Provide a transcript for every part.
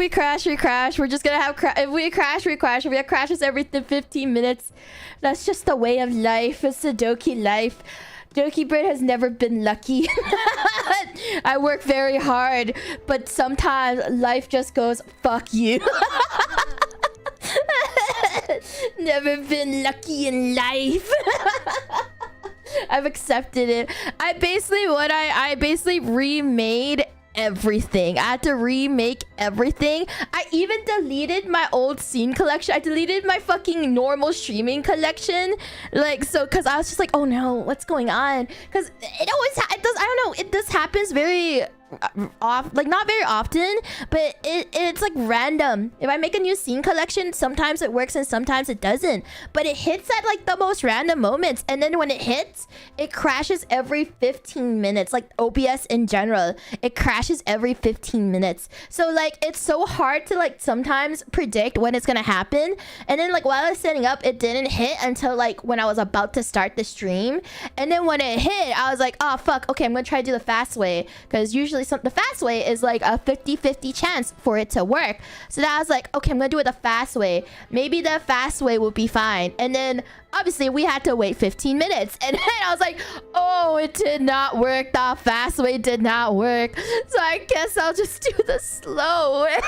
we crash, we crash. We're just gonna have if we crash, we crash. If we have crashes every 15 minutes, that's just the way of life. It's the Doki life. Dokibird has never been lucky. I work very hard, but sometimes life just goes, fuck you. Never been lucky in life. I've accepted it. I basically remade everything. I had to remake everything. I even deleted my old scene collection. I deleted my fucking normal streaming collection, like, so because I was just like, oh no, what's going on? Because it always it does, I don't know, this happens very like not very often, but it's like random. If I make a new scene collection, sometimes it works and sometimes it doesn't, but it hits at like the most random moments, and then when it hits, it crashes every 15 minutes. Like OBS in general, it crashes every 15 minutes. So like it's so hard to like sometimes predict when it's gonna happen. And then like while I was setting up, it didn't hit until like when I was about to start the stream, and then when it hit, I was like, oh fuck, okay, I'm gonna try to do the fast way, because usually the fast way is like a 50-50 chance for it to work. So that I was like, okay, I'm gonna do it the fast way. Maybe the fast way will be fine. And then obviously we had to wait 15 minutes, and then I was like, oh, it did not work. The fast way did not work, so I guess I'll just do the slow way.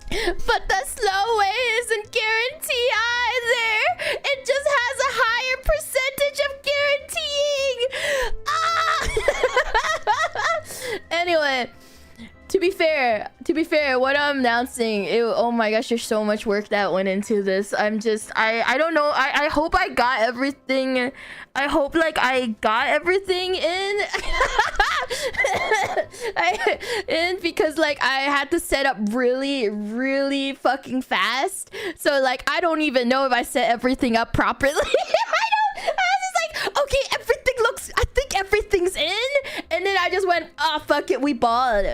But the slow way isn't guaranteed either. It just has a higher percentage of guaranteeing. Anyway, to be fair, what I'm announcing, oh my gosh, there's so much work that went into this. I don't know. I hope I got everything. I hope like I got everything in. Because like I had to set up really fucking fast. So like I don't even know if I set everything up properly. I was just like, okay, I think everything's in, and then I just went, oh fuck it, we balled.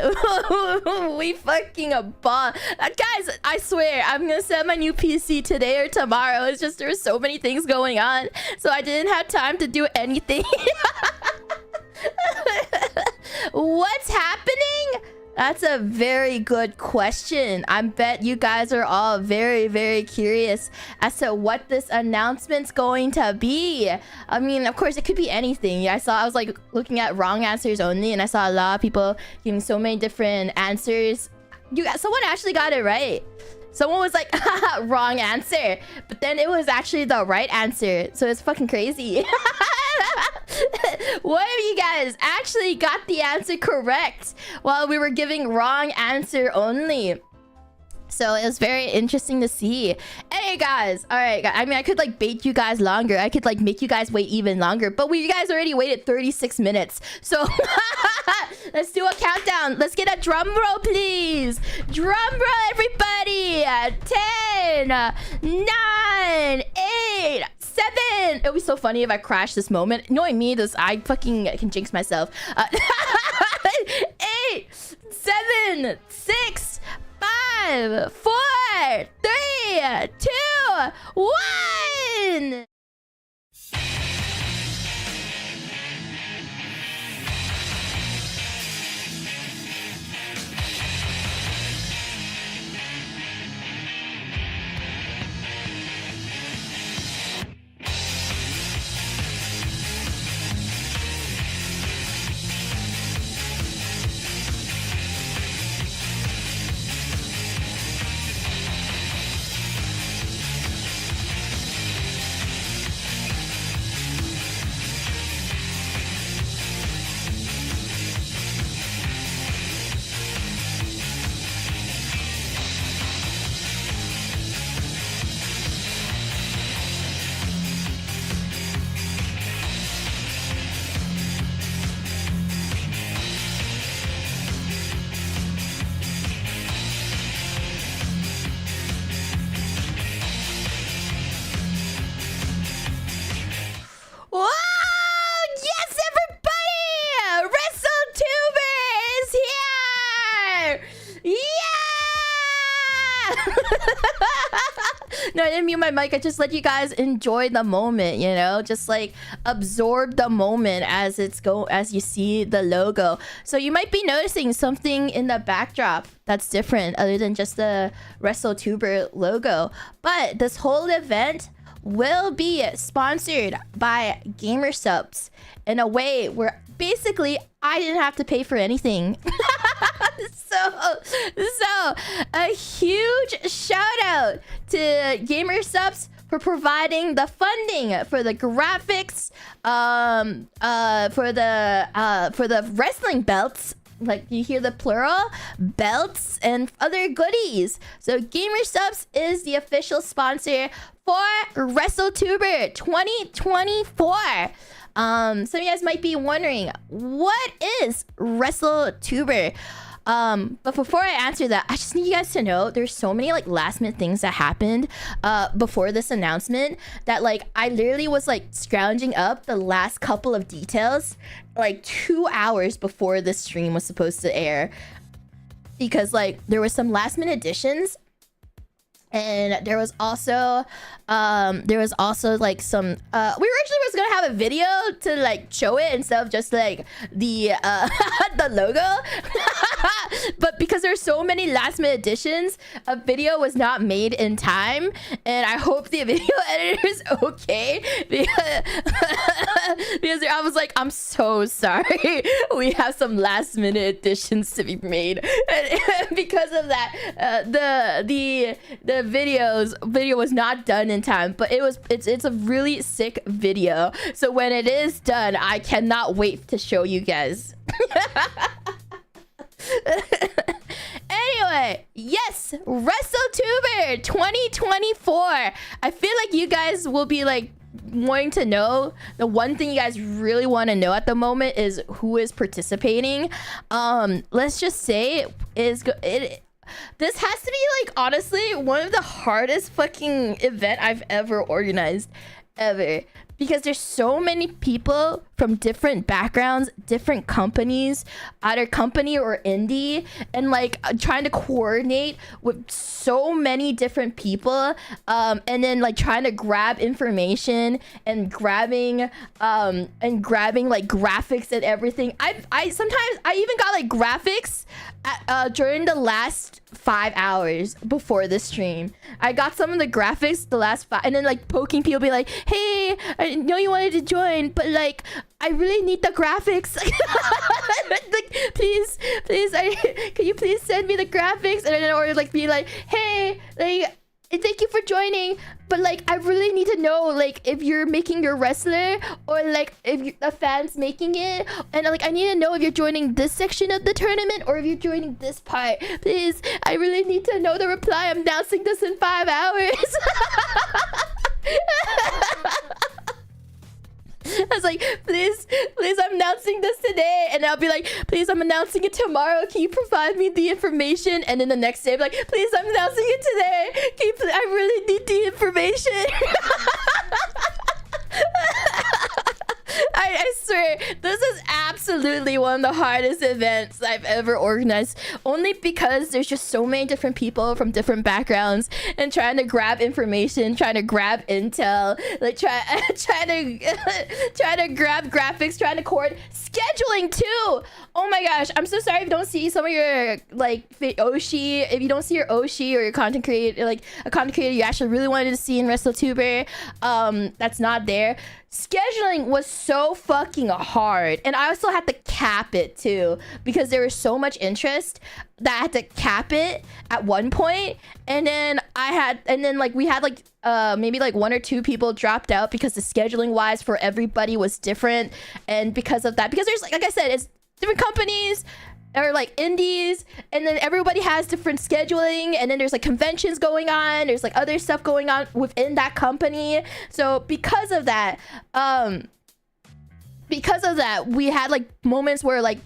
We fucking balled. Guys, I swear I'm gonna set my new PC today or tomorrow. It's just there's so many things going on, so I didn't have time to do anything. What's happening? That's a very good question. I bet you guys are all very curious as to what this announcement's going to be. I mean, of course, it could be anything. Yeah, I was like looking at wrong answers only, and I saw a lot of people giving so many different answers. Someone actually got it right. Someone was like, wrong answer, but then it was actually the right answer. So it's fucking crazy. What if you guys actually got the answer correct while we were giving wrong answer only? So it was very interesting to see. Hey guys, all right, I mean, I could like bait you guys longer. I could like make you guys wait even longer, but you guys already waited 36 minutes. So let's do a countdown. Let's get a drum roll, please. Drum roll, everybody. 10, 9, 8, 7. It would be so funny if I crashed this moment. Knowing me, I can jinx myself. 8, 7, 6, 5, 4, 3, 2, 1. No, I didn't mute my mic. I just let you guys enjoy the moment, you know, just like absorb the moment as as you see the logo. So you might be noticing something in the backdrop that's different other than just the WrestleTuber logo. But this whole event will be sponsored by Gamer Subs in a way where basically I didn't have to pay for anything. so a huge shout out to Gamer Subs for providing the funding for the graphics, for the wrestling belts. Like, you hear the plural, belts and other goodies. So Gamer Subs is the official sponsor for WrestleTuber 2024. Some of you guys might be wondering, what is WrestleTuber? But before I answer that, I just need you guys to know there's so many like last minute things that happened before this announcement that like I literally was like scrounging up the last couple of details like 2 hours before this stream was supposed to air, because like there was some last minute additions. And there was also like some we originally was gonna have a video to like show it instead of just like the the logo. But because there's so many last minute additions, a video was not made in time, and I hope the video editor is okay, because I was like, I'm so sorry, we have some last minute additions to be made, and because of that the video was not done in time, but it's a really sick video. So when it is done, I cannot wait to show you guys. Anyway, yes, WrestleTuber 2024. I feel like you guys will be like wanting to know. The one thing you guys really want to know at the moment is who is participating. Let's just say this has to be like honestly one of the hardest fucking event I've ever organized ever, because there's so many people from different backgrounds, different companies, either company or indie, and like trying to coordinate with so many different people, and then like trying to grab information and grabbing like graphics and everything. I sometimes I even got like graphics during the last 5 hours before the stream. I got some of the graphics the last 5, and then like poking people, be like, hey, I know you wanted to join, but like I really need the graphics. Like, please, can you please send me the graphics? And then, or like be like, hey, like, thank you for joining, but like I really need to know like if you're making your wrestler, or like if the fans making it, and like I need to know if you're joining this section of the tournament or if you're joining this part. Please, I really need to know the reply. I'm announcing this in 5 hours. I was like, please, I'm announcing this today. And I'll be like, please, I'm announcing it tomorrow. Can you provide me the information? And then the next day, I'll be like, please, I'm announcing it today. I really need the information. I swear, this is absolutely one of the hardest events I've ever organized, only because there's just so many different people from different backgrounds, and trying to grab information, trying to grab intel, like trying to grab graphics, trying to coordinate scheduling too. Oh my gosh, I'm so sorry if you don't see some of your like Oshi, if you don't see your Oshi or your content creator, like a content creator you actually really wanted to see in WrestleTuber, that's not there. Scheduling was so fucking hard, and I also had to cap it too, because there was so much interest that I had to cap it at one point. And then we had like maybe like 1 or 2 people dropped out because the scheduling wise for everybody was different. And because of that, because there's like I said, it's different companies or like indies, and then everybody has different scheduling, and then there's like conventions going on, there's like other stuff going on within that company. So because of that, we had like moments where like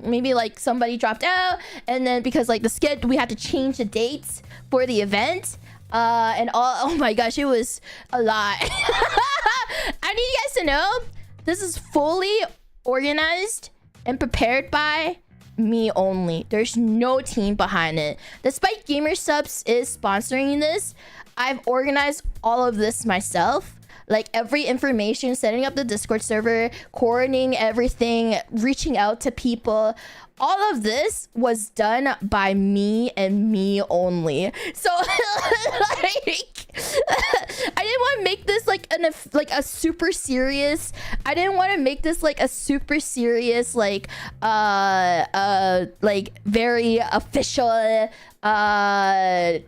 maybe like somebody dropped out, and then because like the schedule, we had to change the dates for the event, and all. Oh my gosh, it was a lot. I need you guys to know this is fully organized and prepared by me only. There's no team behind it. Despite Gamer Subs is sponsoring this, I've organized all of this myself. Like every information, setting up the Discord server, coordinating everything, reaching out to people. All of this was done by me and me only. So like I didn't want to make this like a super serious. I didn't want to make this like a super serious like very official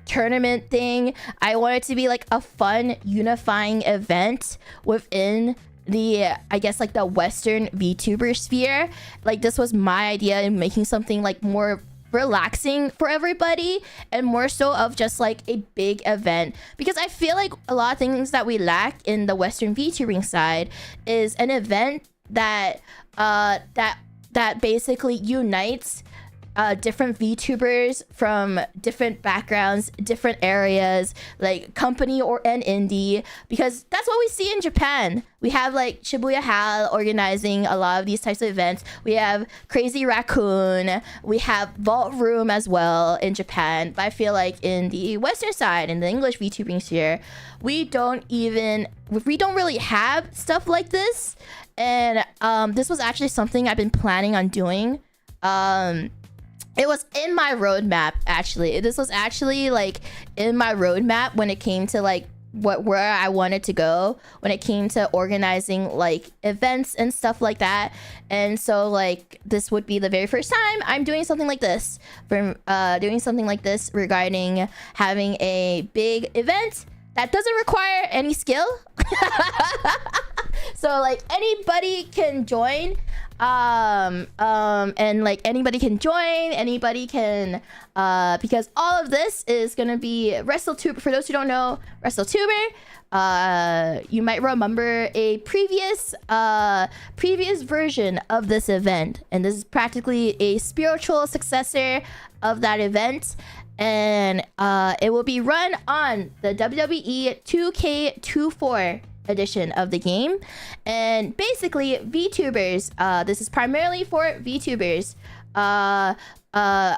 tournament thing. I want it to be like a fun unifying event within the, I guess, like the Western VTuber sphere. Like this was my idea in making something like more relaxing for everybody and more so of just like a big event, because I feel like a lot of things that we lack in the Western VTubing side is an event that that basically unites different VTubers from different backgrounds, different areas, like company or an indie, because that's what we see in Japan. We have like Shibuya Hal organizing a lot of these types of events. We have Crazy Raccoon. We have Vault Room as well in Japan. But I feel like in the Western side, in the English VTubing sphere, we don't really have stuff like this. And this was actually something I've been planning on doing. It was in my roadmap, actually. This was actually like in my roadmap when it came to like where I wanted to go, when it came to organizing like events and stuff like that. And so like this would be the very first time I'm doing something like this, regarding having a big event that doesn't require any skill. So like anybody can join. And like anybody can join, anybody can, because all of this is gonna be WrestleTuber. For those who don't know WrestleTuber, you might remember a previous version of this event, and this is practically a spiritual successor of that event. And it will be run on the WWE 2K24 edition of the game. And basically VTubers, this is primarily for VTubers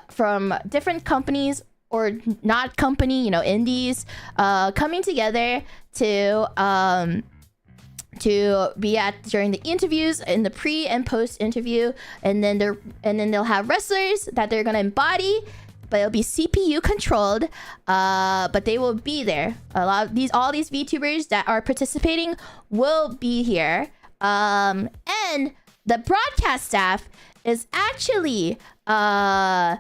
from different companies or not company, indies, coming together to be at during the interviews, in the pre and post interview, and then they'll have wrestlers that they're gonna embody, but it'll be CPU controlled, but they will be there. All these VTubers that are participating will be here. And the broadcast staff is actually a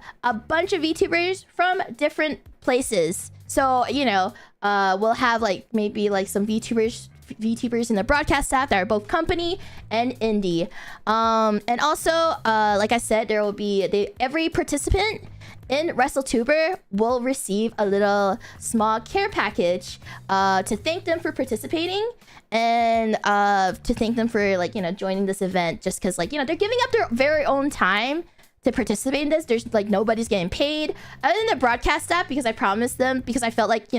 bunch of VTubers from different places. So, we'll have like maybe like some VTubers in the broadcast staff that are both company and indie. And also, like I said, there will be every participant in WrestleTuber will receive a little small care package to thank them for participating, and to thank them for like joining this event, just because like they're giving up their very own time to participate in this. There's like nobody's getting paid other than the broadcast staff, because I promised them, because I felt like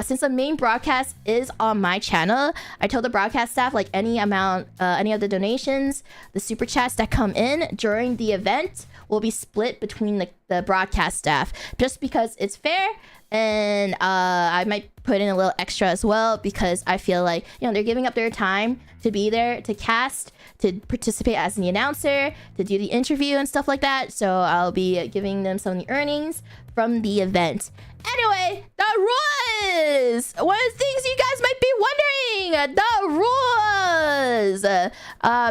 since the main broadcast is on my channel, I told the broadcast staff like any of the donations, the super chats that come in during the event will be split between the broadcast staff, just because it's fair. And I might put in a little extra as well, because I feel like they're giving up their time to be there, to cast, to participate as the announcer, to do the interview and stuff like that. So I'll be giving them some of the earnings from the event. Anyway, the rules! One of the things you guys might be wondering, the rules!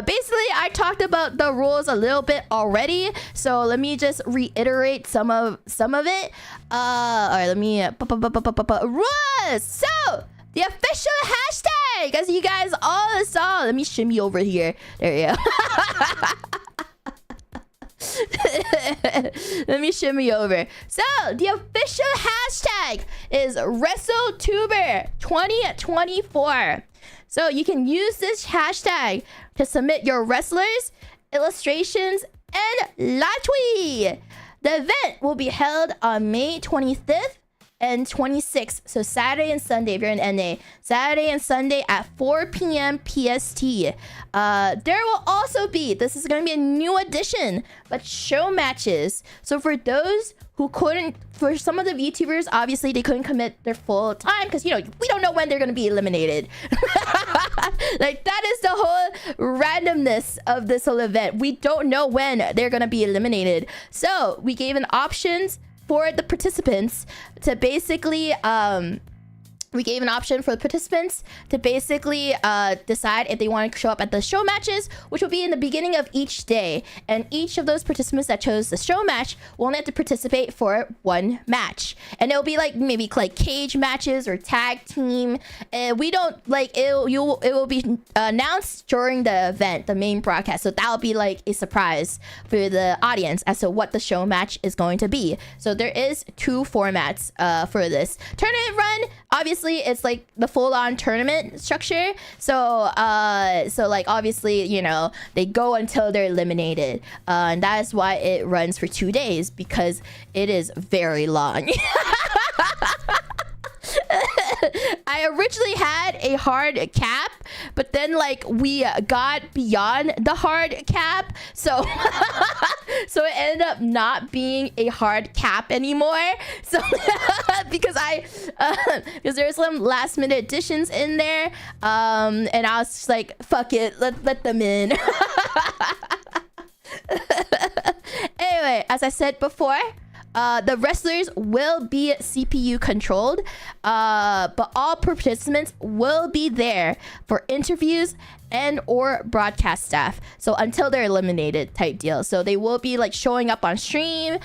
Basically, I talked about the rules a little bit already, so let me just reiterate some of it. Alright, let me... rules! So, the official hashtag, as you guys all saw. Let me shimmy over here. There we go. Let me shimmy over. So the official hashtag is WrestleTuber 2024. So you can use this hashtag to submit your wrestlers, illustrations, and live tweet. The event will be held on May 25th and 26th. So Saturday and Sunday, if you're in NA, Saturday and Sunday at 4 p.m. PST. There will also be, this is going to be a new addition, but show matches. So for those who couldn't, for some of the VTubers, obviously they couldn't commit their full time because, you know, we don't know when they're going to be eliminated. Like, that is the whole randomness of this whole event. We don't know when they're going to be eliminated. So we gave an options for the participants to basically decide if they want to show up at the show matches, which will be in the beginning of each day. And each of those participants that chose the show match will only have to participate for one match. And it'll be like maybe like cage matches or tag team. And we don't like it will be announced during the event, the main broadcast. So that'll be like a surprise for the audience as to what the show match is going to be. So there is 2 formats for this tournament run. Obviously, it's like the full-on tournament structure. So like obviously, you know, they go until they're eliminated. And that is why it runs for 2 days, because it is very long. I originally had a hard cap, but then like we got beyond the hard cap, so so it ended up not being a hard cap anymore. So because there's some last minute additions in there, and I was just like, fuck it, let them in. Anyway, as I said before, the wrestlers will be CPU controlled, but all participants will be there for interviews and or broadcast staff. So until they're eliminated type deal. So they will be like showing up on stream,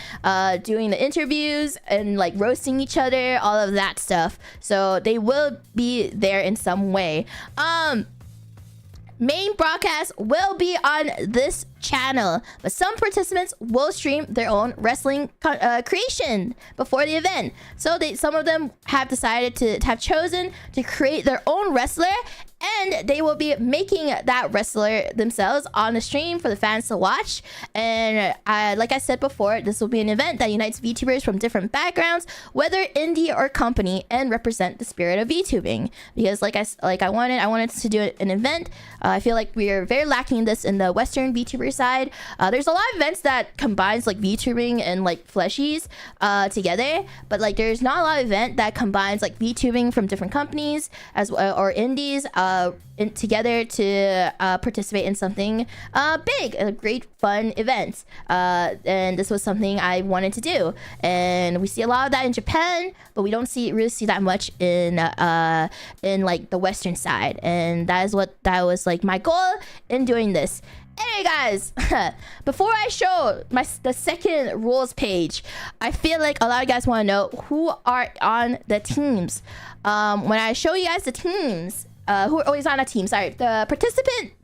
doing the interviews and like roasting each other, all of that stuff. So they will be there in some way. Main broadcast will be on this channel, but some participants will stream their own wrestling creation before the event. So some of them have decided to have chosen to create their own wrestler, and they will be making that wrestler themselves on the stream for the fans to watch. And like I said before, this will be an event that unites VTubers from different backgrounds, whether indie or company, and represent the spirit of VTubing. Because I wanted to do an event. I feel like we are very lacking this in the Western VTuber side. There's a lot of events that combines like VTubing and like fleshies together, but like there's not a lot of event that combines like VTubing from different companies as well, or indies together to participate in something big, a great fun event. And this was something I wanted to do, and we see a lot of that in Japan, but we don't really see that much in like the Western side. And that was like my goal in doing this. Anyway, guys, before I show the second rules page, I feel like a lot of you guys want to know who are on the teams. When I show you guys the teams, who are always on a team, sorry, the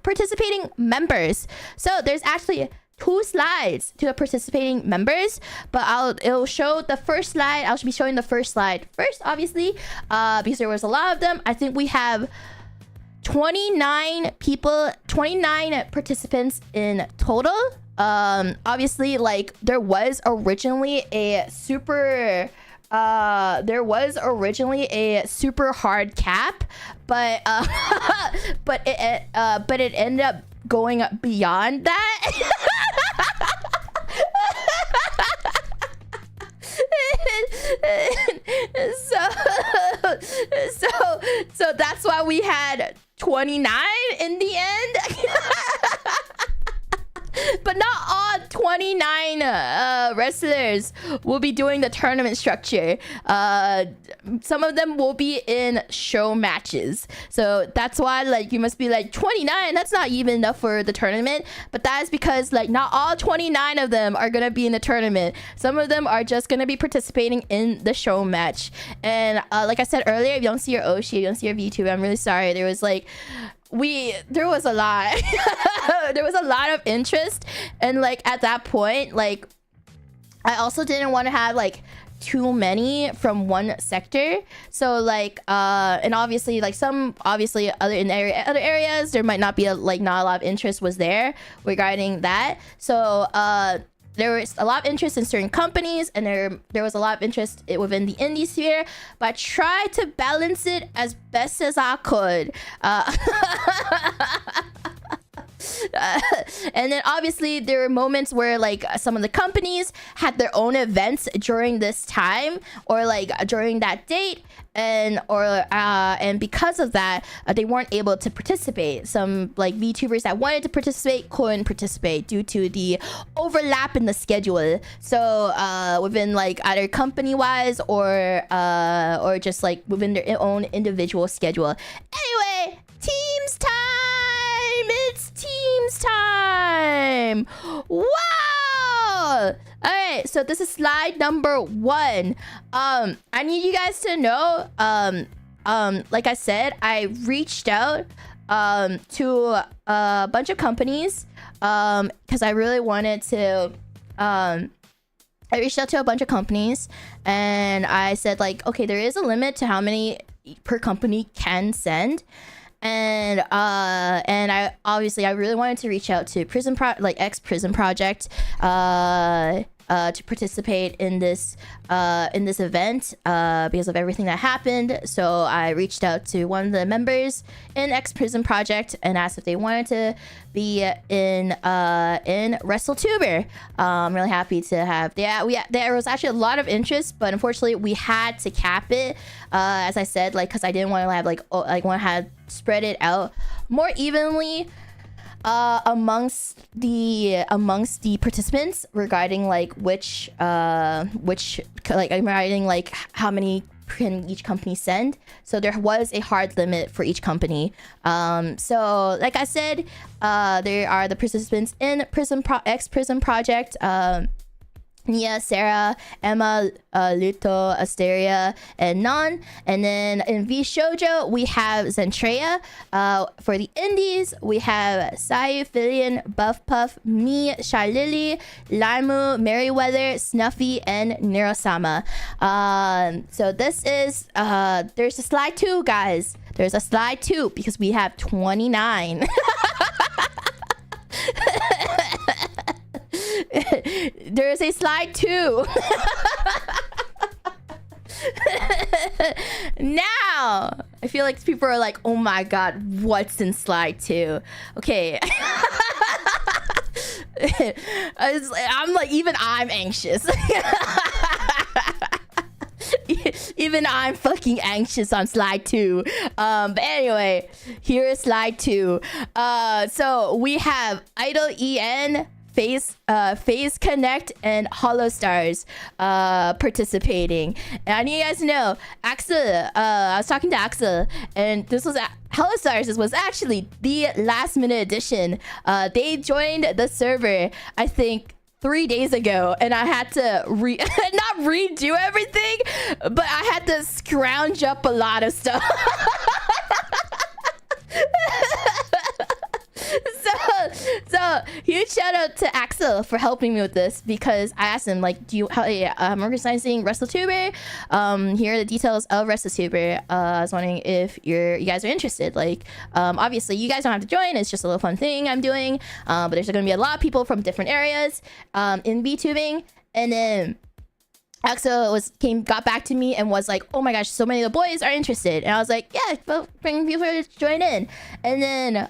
participating members. So there's actually 2 slides to the participating members, but it'll show the first slide. I'll be showing the first slide first, obviously, because there was a lot of them. I think we have 29 participants in total. Obviously, like there was originally a super hard cap, but but it ended up going beyond that. So that's why we had 29 in the end. But not all 29 wrestlers will be doing the tournament structure. Some of them will be in show matches. So that's why like you must be like 29. That's not even enough for the tournament. But that is because like not all 29 of them are gonna be in the tournament. Some of them are just gonna be participating in the show match. And like I said earlier, if you don't see your Oshi, you don't see your VTuber, I'm really sorry. There was a lot. There was a lot of interest, and like at that point, like I also didn't want to have like too many from one sector. So like and obviously like other areas there might not be not a lot of interest was there regarding that. So there was a lot of interest in certain companies, and there was a lot of interest within the indie sphere, but I tried to balance it as best as I could. And then obviously there were moments where like some of the companies had their own events during this time, or like during that date, and because of that, they weren't able to participate. Some like VTubers that wanted to participate couldn't participate due to the overlap in the schedule. So within like either company wise or just like within their own individual schedule. Anyway, teams time. It's teams time. Wow. All right, so this is slide number 1. I need you guys to know, like I said, I reached out to a bunch of companies because I really wanted to I reached out to a bunch of companies, and I said like, okay, there is a limit to how many per company can send. And I obviously I really wanted to reach out to ex Prison Project to participate in this event because of everything that happened. So I reached out to one of the members in ex Prison Project and asked if they wanted to be in WrestleTuber. I'm really happy to have there was actually a lot of interest, but unfortunately we had to cap it, as I said, like because I didn't want to have want to have spread it out more evenly amongst the participants regarding like which regarding like how many can each company send. So there was a hard limit for each company. So like I said, there are the participants in ex Prison Project, Nia, Sarah, Emma, Luto, Asteria, and Non. And then in V Shoujo, we have Zentreya. For the indies, we have Sayu, Filian, Buff Puff, me, Charlily, Limu, Merryweather, Snuffy, and Neurosama. So this is, there's a slide 2, guys. There's a slide 2 because we have 29. There is a slide 2. Now, I feel like people are like, oh my god, what's in slide 2? Okay. I'm like, even I'm anxious. Even I'm fucking anxious on slide 2. But anyway, here is slide 2. So we have Idol EN, Phase Connect, and Hollow Stars participating. And I need you guys to know, Axel, I was talking to Axel, and this was Hollow Stars was actually the last minute addition. They joined the server, I think, 3 days ago, and I had to not redo everything, but I had to scrounge up a lot of stuff. So huge shout out to Axel for helping me with this, because I asked him like, I'm organizing WrestleTuber. Here are the details of WrestleTuber. I was wondering if you guys are interested. Like, obviously you guys don't have to join. It's just a little fun thing I'm doing. But there's going to be a lot of people from different areas in VTubing. And then Axel got back to me and was like, oh my gosh, so many of the boys are interested. And I was like, yeah, well, bring people to join in. And then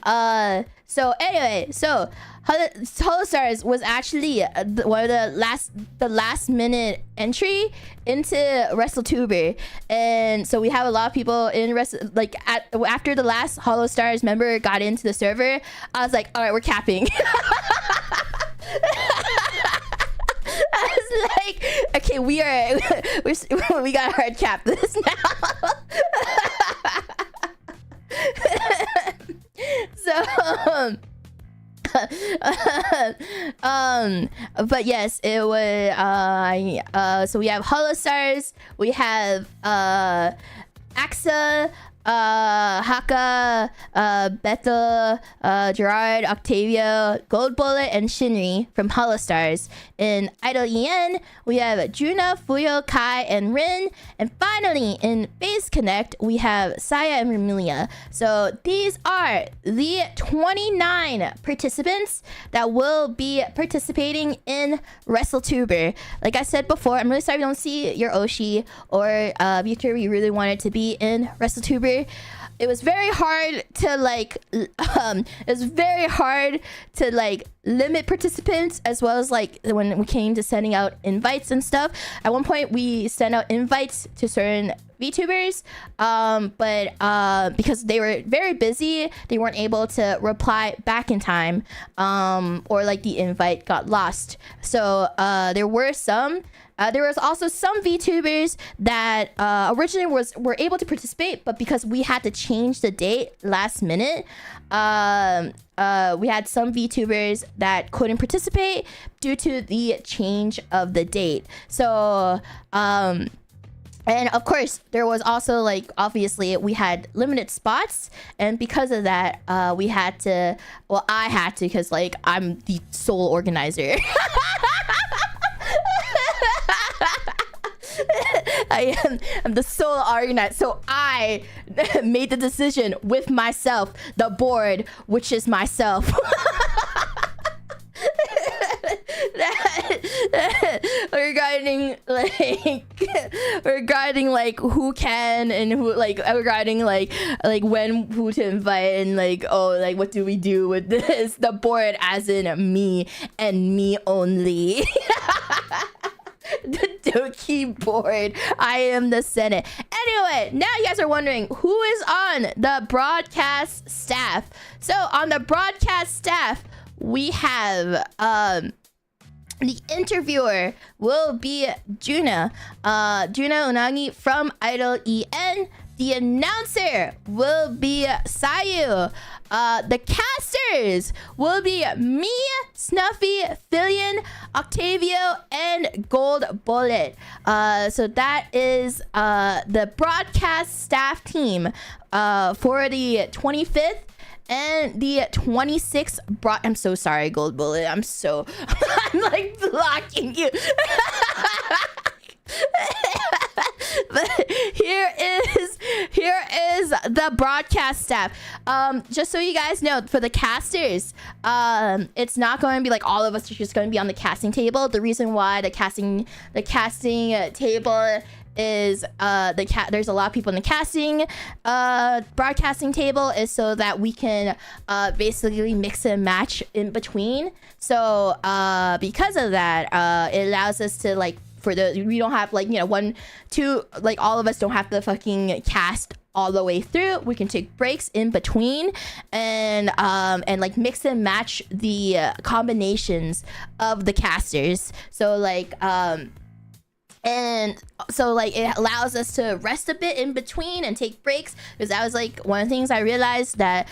so anyway, so Hollow Stars was actually one of the last minute entry into WrestleTuber. And so we have a lot of people in after the last Hollow Stars member got into the server, I was like, all right, we're capping. I was like, okay, we gotta hard cap this now. But yes, it was so we have Hollow Stars, we have Axa, Haka, Bethel, Gerard, Octavia, Gold Bullet, and Shinri from Hollow Stars. in Idol EN, we have Juna, Fuyo, Kai, and Rin. And finally, in Base Connect, we have Saya and Remilia. So these are the 29 participants that will be participating in WrestleTuber. Like I said before, I'm really sorry we don't see your Oshi or VTuber you really wanted to be in WrestleTuber. It was very hard to limit participants, as well as like when we came to sending out invites and stuff. At one point we sent out invites to certain VTubers, but because they were very busy, they weren't able to reply back in time, or like the invite got lost. So there were some. There was also some VTubers that originally were able to participate, but because we had to change the date last minute, we had some VTubers that couldn't participate due to the change of the date. So, and of course, there was also like, obviously, we had limited spots, and because of that, we had to. Well, I had to, because like I'm the sole organizer. I'm the sole organizer, so I made the decision with myself, the board, which is myself. regarding like who can and who, like regarding like when, who to invite, and like, oh, like what do we do with this, the board as in me and me only. The Doki board. I am the Senate. Anyway, now you guys are wondering who is on the broadcast staff. So on the broadcast staff, we have the interviewer will be Juna Unagi from Idol EN. The announcer will be Sayu. The casters will be me, Snuffy, Fillion, Octavio, and Gold Bullet. So that is the broadcast staff team for the 25th and the 26th. I'm so sorry, Gold Bullet. I'm like blocking you. But here is the broadcast staff. Just so you guys know, for the casters, it's not going to be like all of us are just going to be on the casting table. The reason why the casting table is there's a lot of people in the casting broadcasting table, is so that we can basically mix and match in between. So because of that, it allows us to like, we don't have like, you know, 1, 2, like all of us don't have to fucking cast all the way through. We can take breaks in between and like mix and match the combinations of the casters. So like and so like it allows us to rest a bit in between and take breaks, because that was like one of the things I realized, that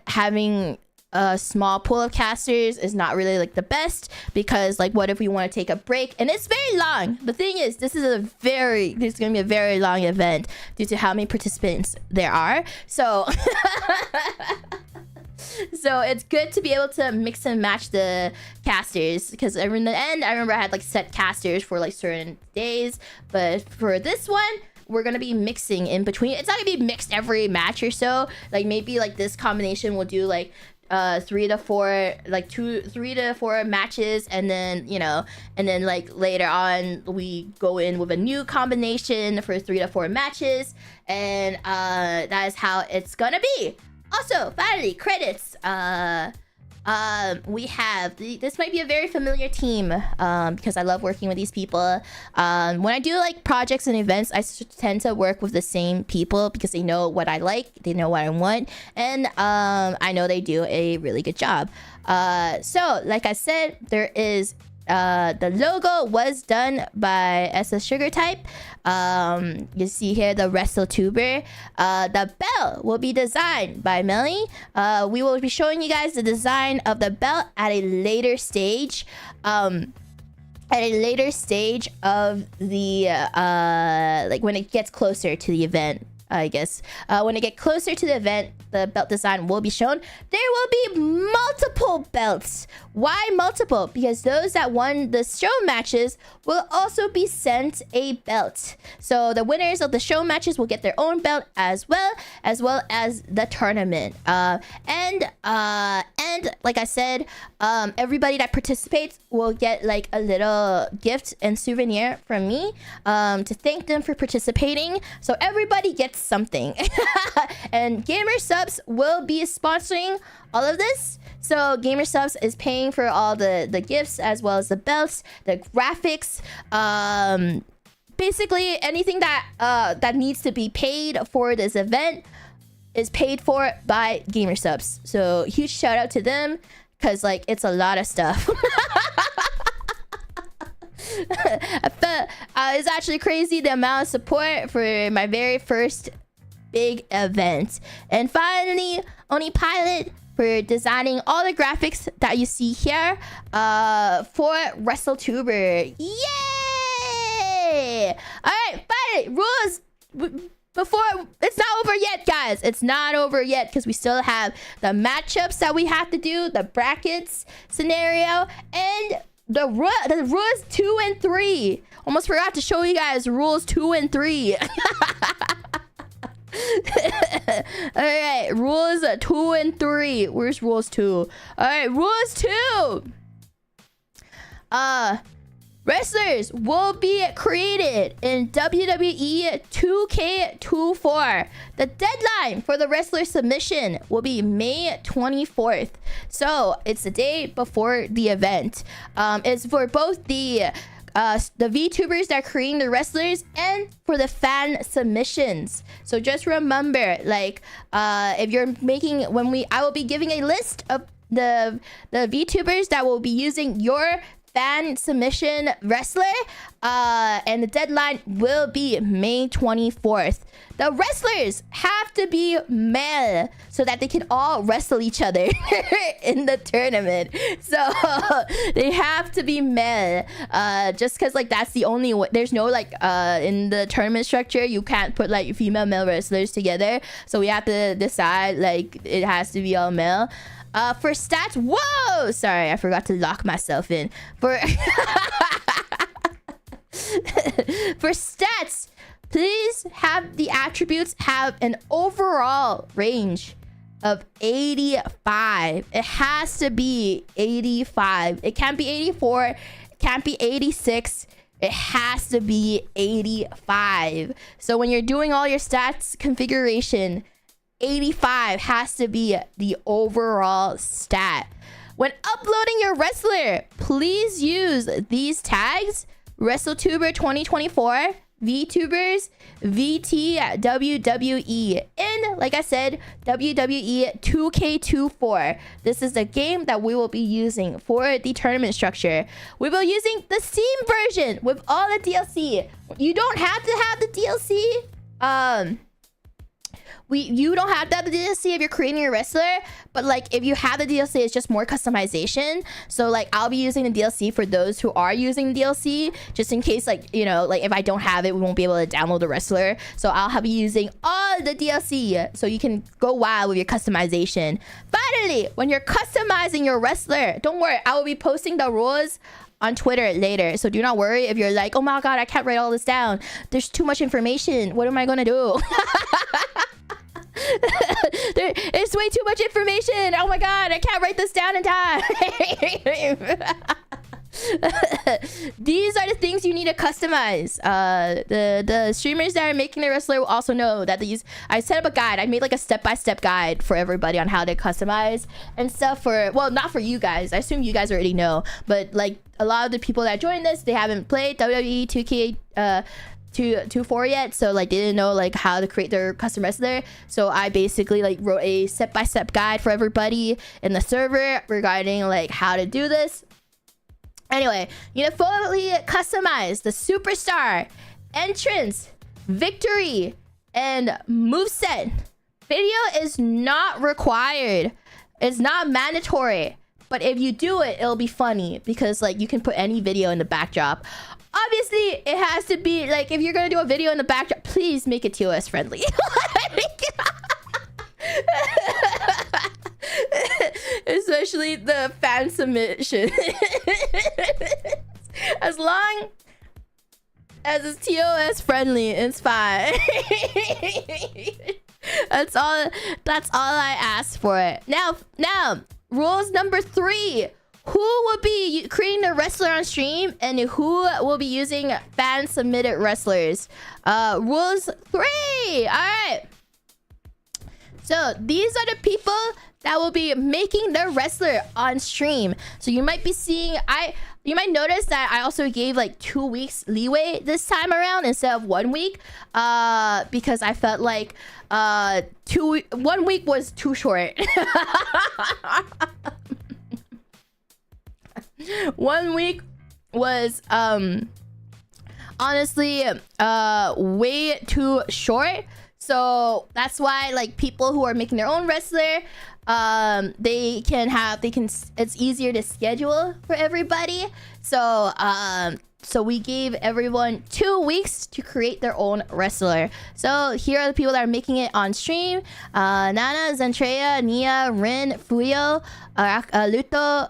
having a small pool of casters is not really like the best, because like what if we want to take a break and it's very long. The thing is, this is there's gonna be a very long event due to how many participants there are. So so it's good to be able to mix and match the casters, because in the end I remember I had like set casters for like certain days, but for this one we're gonna be mixing in between. It's not gonna be mixed every match or so. Like maybe like this combination will do like 3 to 4 matches, and then, you know, and then like later on we go in with a new combination for 3 to 4 matches, and that is how it's gonna be. Also, finally, credits. We have this might be a very familiar team, because I love working with these people. When I do like projects and events, I tend to work with the same people because they know what I like, they know what I want, and I know they do a really good job. So like I said, there is the logo was done by SS Sugar Type. You see here the WrestleTuber. The belt will be designed by Melly. We will be showing you guys the design of the belt at a later stage. At a later stage of the like when it gets closer to the event. I guess. When they get closer to the event, the belt design will be shown. There will be multiple belts. Why multiple? Because those that won the show matches will also be sent a belt. So the winners of the show matches will get their own belt as well as the tournament. And like I said, everybody that participates will get like a little gift and souvenir from me to thank them for participating. So everybody gets something. And Gamer Subs will be sponsoring all of this. So Gamer Subs is paying for all the gifts as well as the belts, the graphics, basically anything that needs to be paid for this event is paid for by Gamer Subs. So huge shout out to them, because like it's a lot of stuff. It's actually crazy the amount of support for my very first big event. And finally, Oni Pilot for designing all the graphics that you see here for WrestleTuber. Yay! All right, finally, rules. Before, it's not over yet, guys. It's not over yet, because we still have the matchups that we have to do, the brackets scenario, and the rules 2 and 3. Almost forgot to show you guys rules 2 and 3. All right, rules 2 and 3. Where's rules 2? All right, rules 2. Wrestlers will be created in WWE 2K24. The deadline for the wrestler submission will be May 24th. So it's the day before the event. It's for both the VTubers that are creating the wrestlers and for the fan submissions. So just remember, like, if you're making, I will be giving a list of the VTubers that will be using your fan submission wrestler, and the deadline will be May 24th. The wrestlers have to be male so that they can all wrestle each other in the tournament. So they have to be male, just because like that's the only way. There's no like in the tournament structure you can't put like female male wrestlers together, so we have to decide like it has to be all male. For stats, whoa! Sorry, I forgot to lock myself in. For stats, please have the attributes have an overall range of 85. It has to be 85. It can't be 84. It can't be 86. It has to be 85. So when you're doing all your stats configuration, 85 has to be the overall stat. When uploading your wrestler, please use these tags: WrestleTuber 2024, VTubers, VT WWE, and like I said, WWE 2K24. This is the game that we will be using for the tournament structure. We will be using the Steam version with all the DLC. You don't have to have the DLC. You don't have to have the DLC if you're creating a wrestler, but like if you have the DLC, it's just more customization. So like I'll be using the DLC for those who are using DLC, just in case, like, you know, like if I don't have it, we won't be able to download the wrestler. So I'll be using all the DLC so you can go wild with your customization. Finally, when you're customizing your wrestler, don't worry, I will be posting the rules on Twitter later. So do not worry if you're like, oh my god, I can't write all this down. There's too much information. What am I gonna do? It's way too much information. Oh my god, I can't write this down in time. These are the things you need to customize. The streamers that are making the wrestler will also know that I set up a guide. I made like a step-by-step guide for everybody on how to customize and stuff for, well, not for you guys. I assume you guys already know, but like a lot of the people that join this, they haven't played WWE 2K24 yet, so like they didn't know like how to create their custom wrestler. So I basically like wrote a step-by-step guide for everybody in the server regarding like how to do this. Anyway, you can fully customize the superstar, entrance, victory, and moveset. Video is not required. It's not mandatory. But if you do it, it'll be funny because like you can put any video in the backdrop. Obviously, it has to be like, if you're gonna do a video in the backdrop, please please make it TOS friendly. Especially the fan submission. As long as it's TOS friendly, it's fine. That's all I asked for it. Now, rules number 3. Who will be creating the wrestler on stream and who will be using fan submitted wrestlers? Rules 3. All right. So these are the people that will be making the wrestler on stream. So you might be seeing, you might notice that I also gave like 2 weeks leeway this time around instead of 1 week, because I felt like 1 week was too short. 1 week was honestly way too short. So that's why like people who are making their own wrestler, it's easier to schedule for everybody. So so we gave everyone 2 weeks to create their own wrestler. So here are the people that are making it on stream: Nana, Zentreya, Nia, Rin, Fuyo, Luto,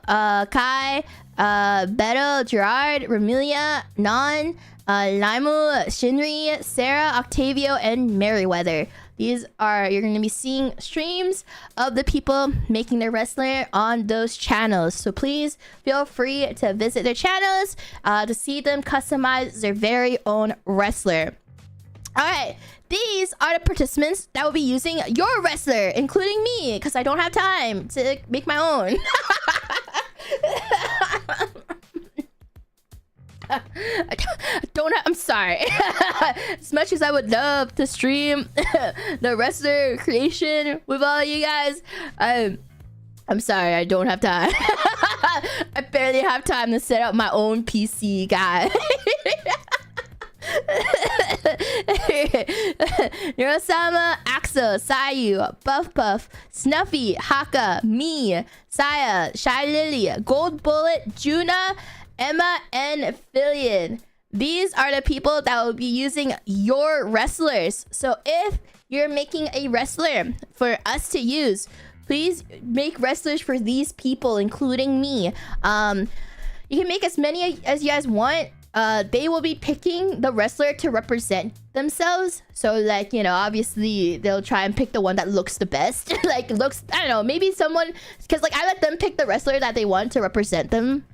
Kai, Beto, Gerard, Ramilia, Non, Limu, Shinri, Sarah, Octavio, and Merryweather. You're going to be seeing streams of the people making their wrestler on those channels. So please feel free to visit their channels to see them customize their very own wrestler. All right, these are the participants that will be using your wrestler, including me, because I don't have time to make my own. I'm sorry. As much as I would love to stream the wrestler creation with all of you guys, I'm sorry, I don't have time. I barely have time to set up my own PC, guys. Hirosama, Axel, Sayu, Buff, Snuffy, Haka, me, Saya, Shy Lily, Gold Bullet, Juna, Emma, and Fillion. These are the people that will be using your wrestlers. So if you're making a wrestler for us to use, please make wrestlers for these people, including me. You can make as many as you guys want. They will be picking the wrestler to represent themselves. So like, you know, obviously they'll try and pick the one that looks the best. Like looks, I don't know, maybe someone, because like I let them pick the wrestler that they want to represent them.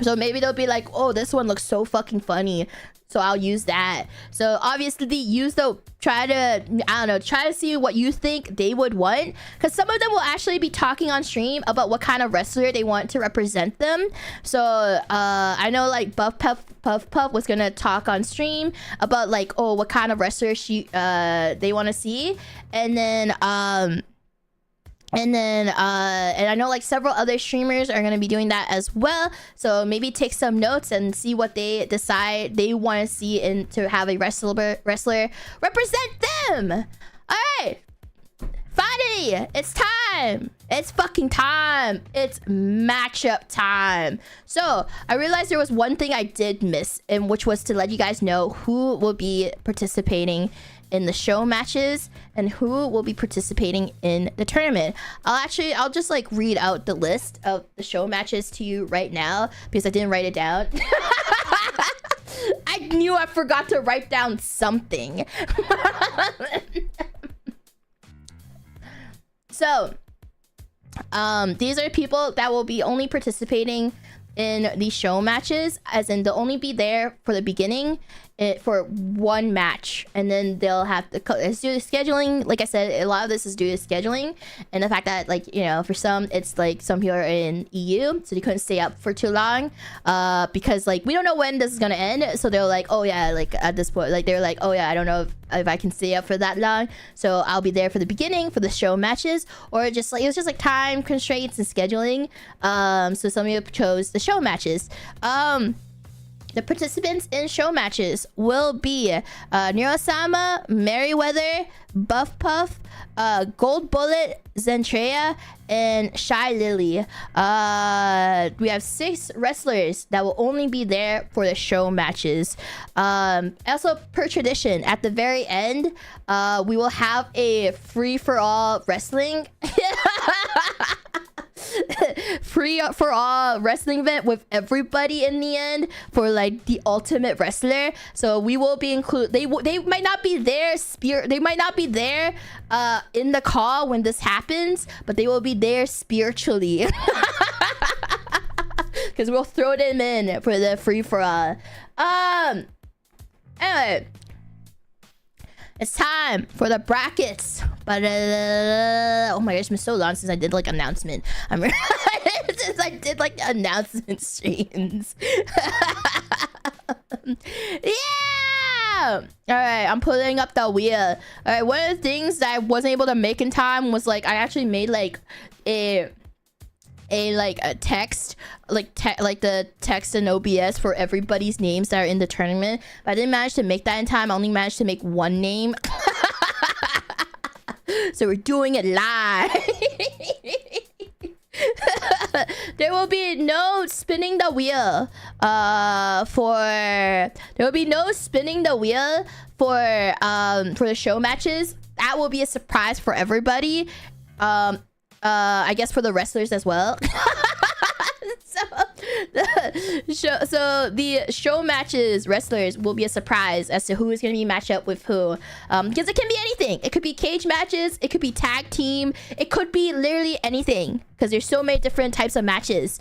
So maybe they'll be like, oh, this one looks so fucking funny, so I'll use that. So obviously try to see what you think they would want, because some of them will actually be talking on stream about what kind of wrestler they want to represent them. So I know like Puff was gonna talk on stream about like, oh, what kind of wrestler they want to see, and then and I know like several other streamers are going to be doing that as well. So maybe take some notes and see what they decide they want to see to have a wrestler represent them. All right. Finally, it's time. It's fucking time. It's matchup time. So I realized there was one thing I did miss, and which was to let you guys know who will be participating in the show matches and who will be participating in the tournament. I'll just like read out the list of the show matches to you right now because I didn't write it down. I knew I forgot to write down something. So these are people that will be only participating in the show matches, as in they'll only be there for the beginning for one match, and then they'll have to it's due to scheduling. Like I said, a lot of this is due to scheduling and the fact that, like, you know, for some it's like some people are in EU, so they couldn't stay up for too long because like we don't know when this is gonna end. So they're like, oh yeah, like at this point, like they're like, oh yeah, I don't know if I can stay up for that long, so I'll be there for the beginning for the show matches, or just like it was just like time constraints and scheduling. So some of you chose the show matches. The participants in show matches will be Neurosama, Merryweather, Buff Puff, Gold Bullet, Zentrea, and Shy Lily. We have 6 wrestlers that will only be there for the show matches. Also, per tradition, at the very end, we will have a free-for-all wrestling free-for-all wrestling event with everybody in the end for like the ultimate wrestler. So we will be included. They might not be there they might not be there in the call when this happens, but they will be there spiritually. Because we'll throw them in for the free-for-all. Anyway, it's time for the brackets. But oh my gosh, it's been so long since I did like announcement. Since I did like announcement streams. Yeah. All right, I'm putting up the wheel. All right, one of the things that I wasn't able to make in time was like I actually made like a text, like the text in OBS for everybody's names that are in the tournament, but I didn't manage to make that in time. I only managed to make one name. So we're doing it live. There will be no spinning the wheel for the show matches. That will be a surprise for everybody. I guess for the wrestlers as well. So the show matches wrestlers will be a surprise as to who is going to be matched up with who, because it can be anything. It could be cage matches, it could be tag team, it could be literally anything, because there's so many different types of matches.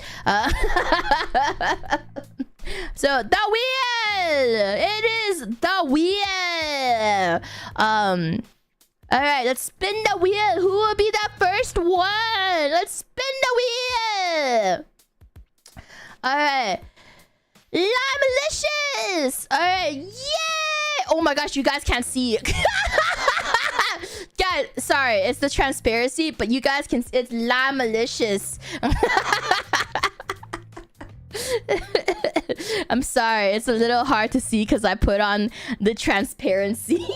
So the wheel, it is the wheel. All right, let's spin the wheel. Who will be the first one? Let's spin the wheel. All right. Malicious. All right. Yay. Oh my gosh, you guys can't see it. Guys, sorry. It's the transparency, but you guys can. It's Malicious. I'm sorry. It's a little hard to see because I put on the transparency.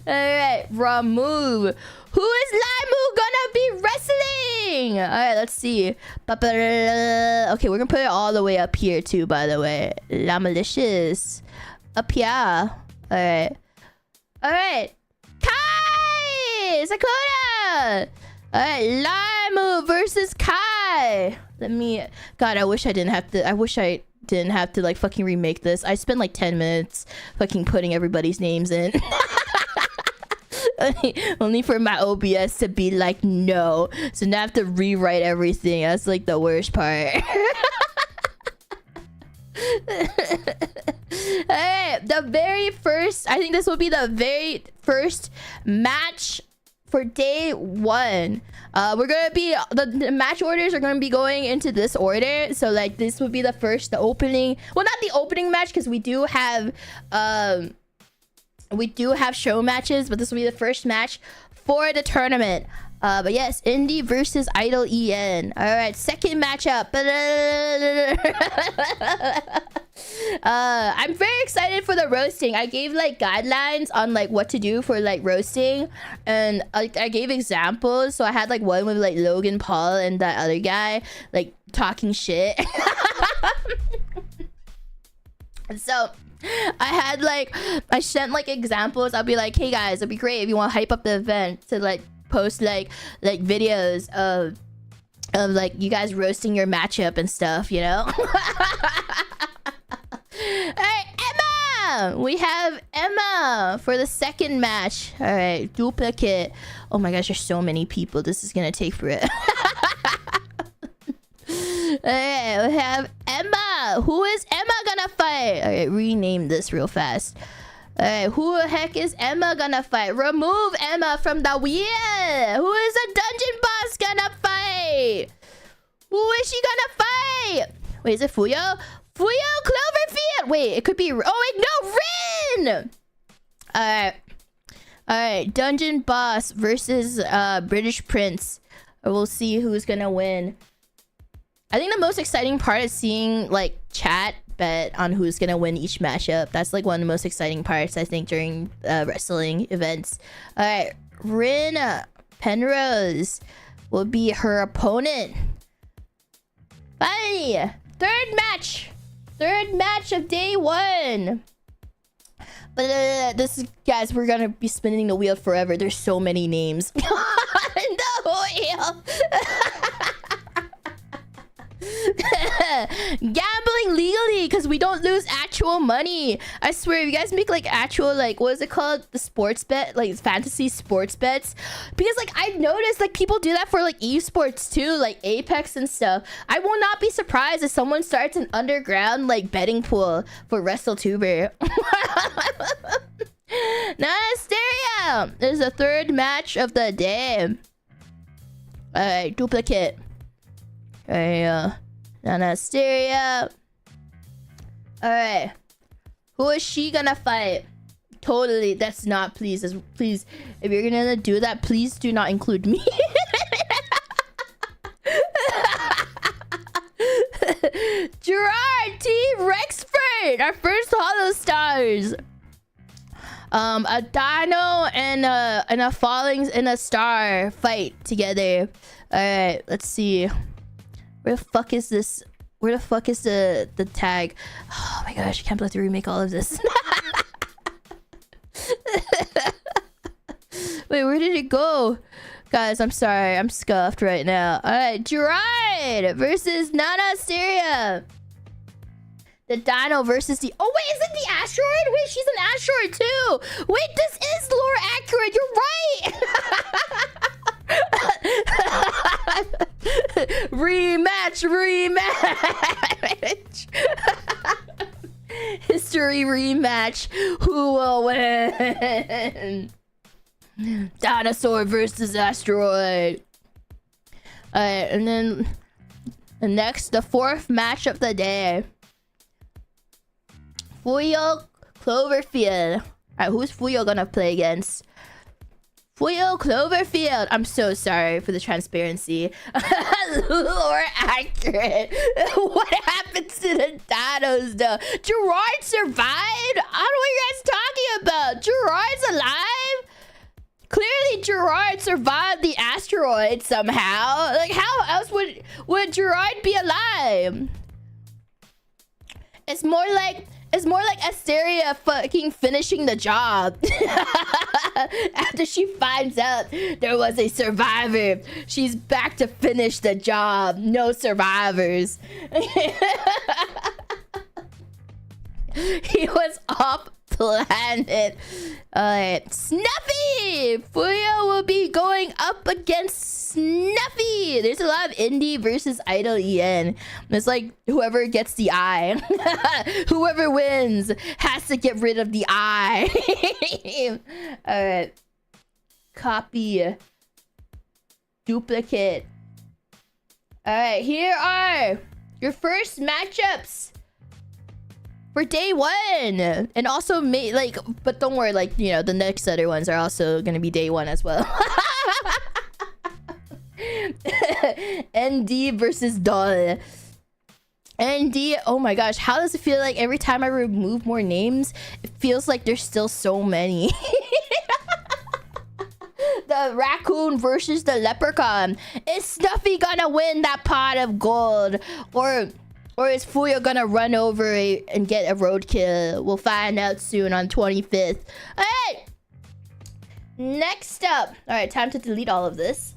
Alright, remove. Who is Limu gonna be wrestling? Alright, let's see. Okay, we're gonna put it all the way up here too, by the way. La Malicious. Up here. Alright. Alright. Kai! Sakura! Alright, Limu versus Kai. God, I wish I didn't have to like fucking remake this. I spent like 10 minutes fucking putting everybody's names in. only for my OBS to be like no. So now I have to rewrite everything. That's like the worst part. Alright, the very first, I think this will be the very first match for day 1. We're gonna be the match orders are gonna be going into this order. So like this would be the opening, well, not the opening match, because we do have show matches, but this will be the first match for the tournament. But yes, Indie versus Idol EN. All right, second matchup. I'm very excited for the roasting. I gave like guidelines on like what to do for like roasting, and I gave examples. So I had like one with like Logan Paul and that other guy like talking shit. So I sent like examples. I'll be like, hey guys, it'd be great if you want to hype up the event to like post like videos of like you guys roasting your matchup and stuff, you know. Alright, Emma! We have Emma for the second match. Alright, duplicate. Oh my gosh, there's so many people. This is gonna take forever. Alright, we have Emma. Who is Emma gonna fight? Alright, rename this real fast. Alright, who the heck is Emma gonna fight? Remove Emma from the wheel. Who is a dungeon boss gonna fight? Who is she gonna fight? Wait, is it Fuyo? Fuyo Cloverfield! Wait, it could be... Oh, wait, no! Rin! Alright. Alright, dungeon boss versus British Prince. We'll see who's gonna win. I think the most exciting part is seeing like chat bet on who's gonna win each matchup. That's like one of the most exciting parts, I think, during wrestling events. All right, Rin Penrose will be her opponent. Finally, third match of day 1. But this is, guys, we're gonna be spinning the wheel forever. There's so many names. The wheel. Gambling legally because we don't lose actual money. I swear, if you guys make like actual, like, what is it called, the sports bet, like fantasy sports bets, because like I've noticed like people do that for like esports too, like Apex and stuff. I will not be surprised if someone starts an underground like betting pool for WrestleTuber. Anastasia is the third match of the day. Alright, duplicate. Okay, Anastasia. Alright. Who is she gonna fight? Totally, that's not, please, please, if you're gonna do that, please do not include me. Gerard T. Rexford, our first Hollow Stars. A Dino and a Fallings and a Star fight together. Alright, let's see. Where the fuck is this? Where the fuck is the tag? Oh my gosh, I can't believe I have to remake all of this. Wait, where did it go? Guys, I'm sorry. I'm scuffed right now. Alright, Gerard versus Nana Styria. The Dino versus the... Oh, wait, is it the asteroid? Wait, she's an asteroid too. Wait, this is lore accurate. You're right. Rematch. History rematch. Who will win? Dinosaur versus asteroid. Alright, and then the fourth match of the day. Fuyo Cloverfield. Alright, who's Fuyo gonna play against? Fuyo Cloverfield. I'm so sorry for the transparency. Lore accurate. What happened to the dinos though? Gerard survived? I don't know what you guys are talking about. Gerard's alive? Clearly Gerard survived the asteroid somehow. Like, how else would Gerard be alive? It's more like Asteria fucking finishing the job. After she finds out there was a survivor, she's back to finish the job. No survivors. He was off planet. Alright, Snuffy! Fuyo will be going up against Snuffy. There's a lot of indie versus idol EN. It's like whoever gets the eye. Whoever wins has to get rid of the eye. Alright. Copy. Duplicate. Alright, here are your first matchups for day 1. And also, but don't worry, like, you know, the next other ones are also gonna be day 1 as well. ND versus Doll. ND, oh my gosh, how does it feel like every time I remove more names, it feels like there's still so many. The raccoon versus the leprechaun. Is Snuffy gonna win that pot of gold? Or is Fuyo gonna run over and get a roadkill? We'll find out soon on 25th. Alright! Next up. Alright, time to delete all of this.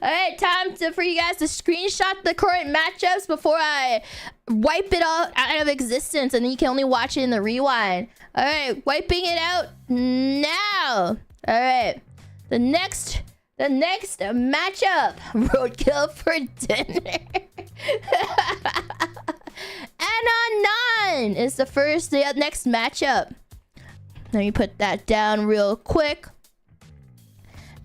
Alright, time for you guys to screenshot the current matchups before I wipe it all out of existence, and then you can only watch it in the rewind. Alright, wiping it out now. Alright. The next matchup. Roadkill for dinner. Anon is the next matchup. Let me put that down real quick.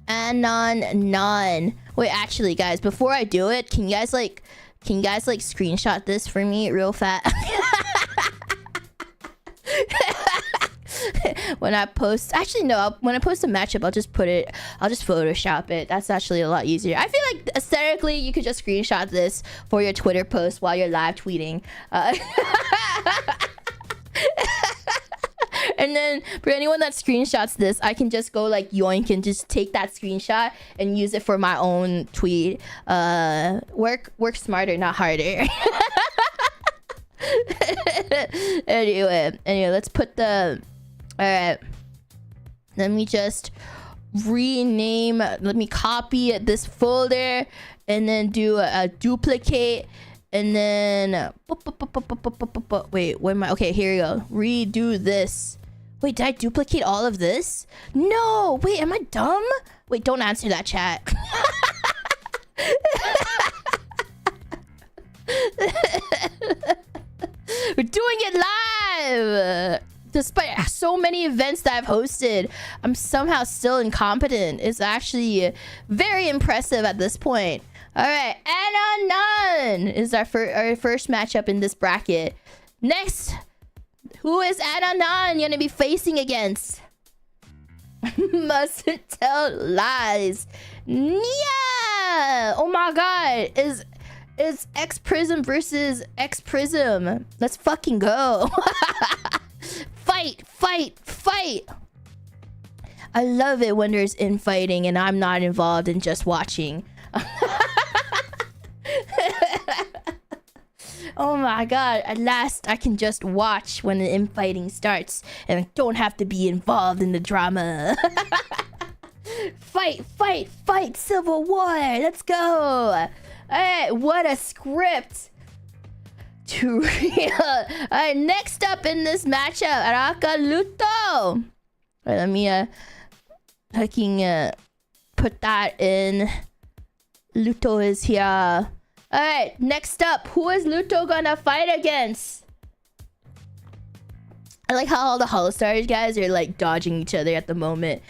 Anon. Wait, actually, guys, before I do it, can you guys screenshot this for me real fast? when I post. Actually, no. When I post a matchup, I'll just Photoshop it. That's actually a lot easier. I feel like aesthetically, you could just screenshot this for your Twitter post while you're live tweeting. And then for anyone that screenshots this, I can just go like yoink and just take that screenshot and use it for my own tweet. Work smarter, not harder. anyway, let's put the... Alright. Let me just rename... Let me copy this folder and then do a duplicate. And then... Wait, where am I? Okay, here we go. Redo this. Wait, did I duplicate all of this? No! Wait, am I dumb? Wait, don't answer that, chat. We're doing it live! Despite so many events that I've hosted, I'm somehow still incompetent. It's actually very impressive at this point. Alright, Anna Nunn is our first matchup in this bracket. Next, who is Anna Nunn gonna be facing against? Mustn't tell lies. Nia! Oh my god, is X Prism versus X Prism. Let's fucking go. Fight, fight, fight. I love it when there's infighting and I'm not involved in just watching. Oh my god, at last I can just watch when the infighting starts and I don't have to be involved in the drama. Fight, fight, fight, Civil War. Let's go. Alright, what a script. Alright, next up in this matchup, Araka Luto. Alright, let me fucking put that in. Luto is here. Alright, next up, who is Luto gonna fight against? I like how all the Hollow Stars guys are like dodging each other at the moment.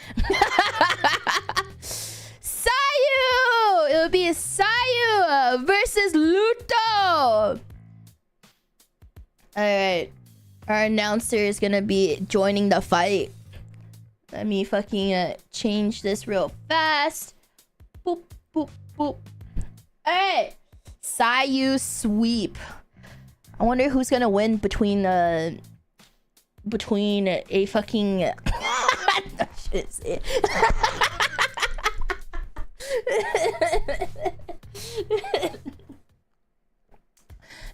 Sayu! It'll be Sayu versus Luto! Alright, our announcer is gonna be joining the fight. Let me fucking change this real fast. Boop, boop, boop. Alright, Sayu sweep. I wonder who's gonna win between a fucking... I shouldn't say it.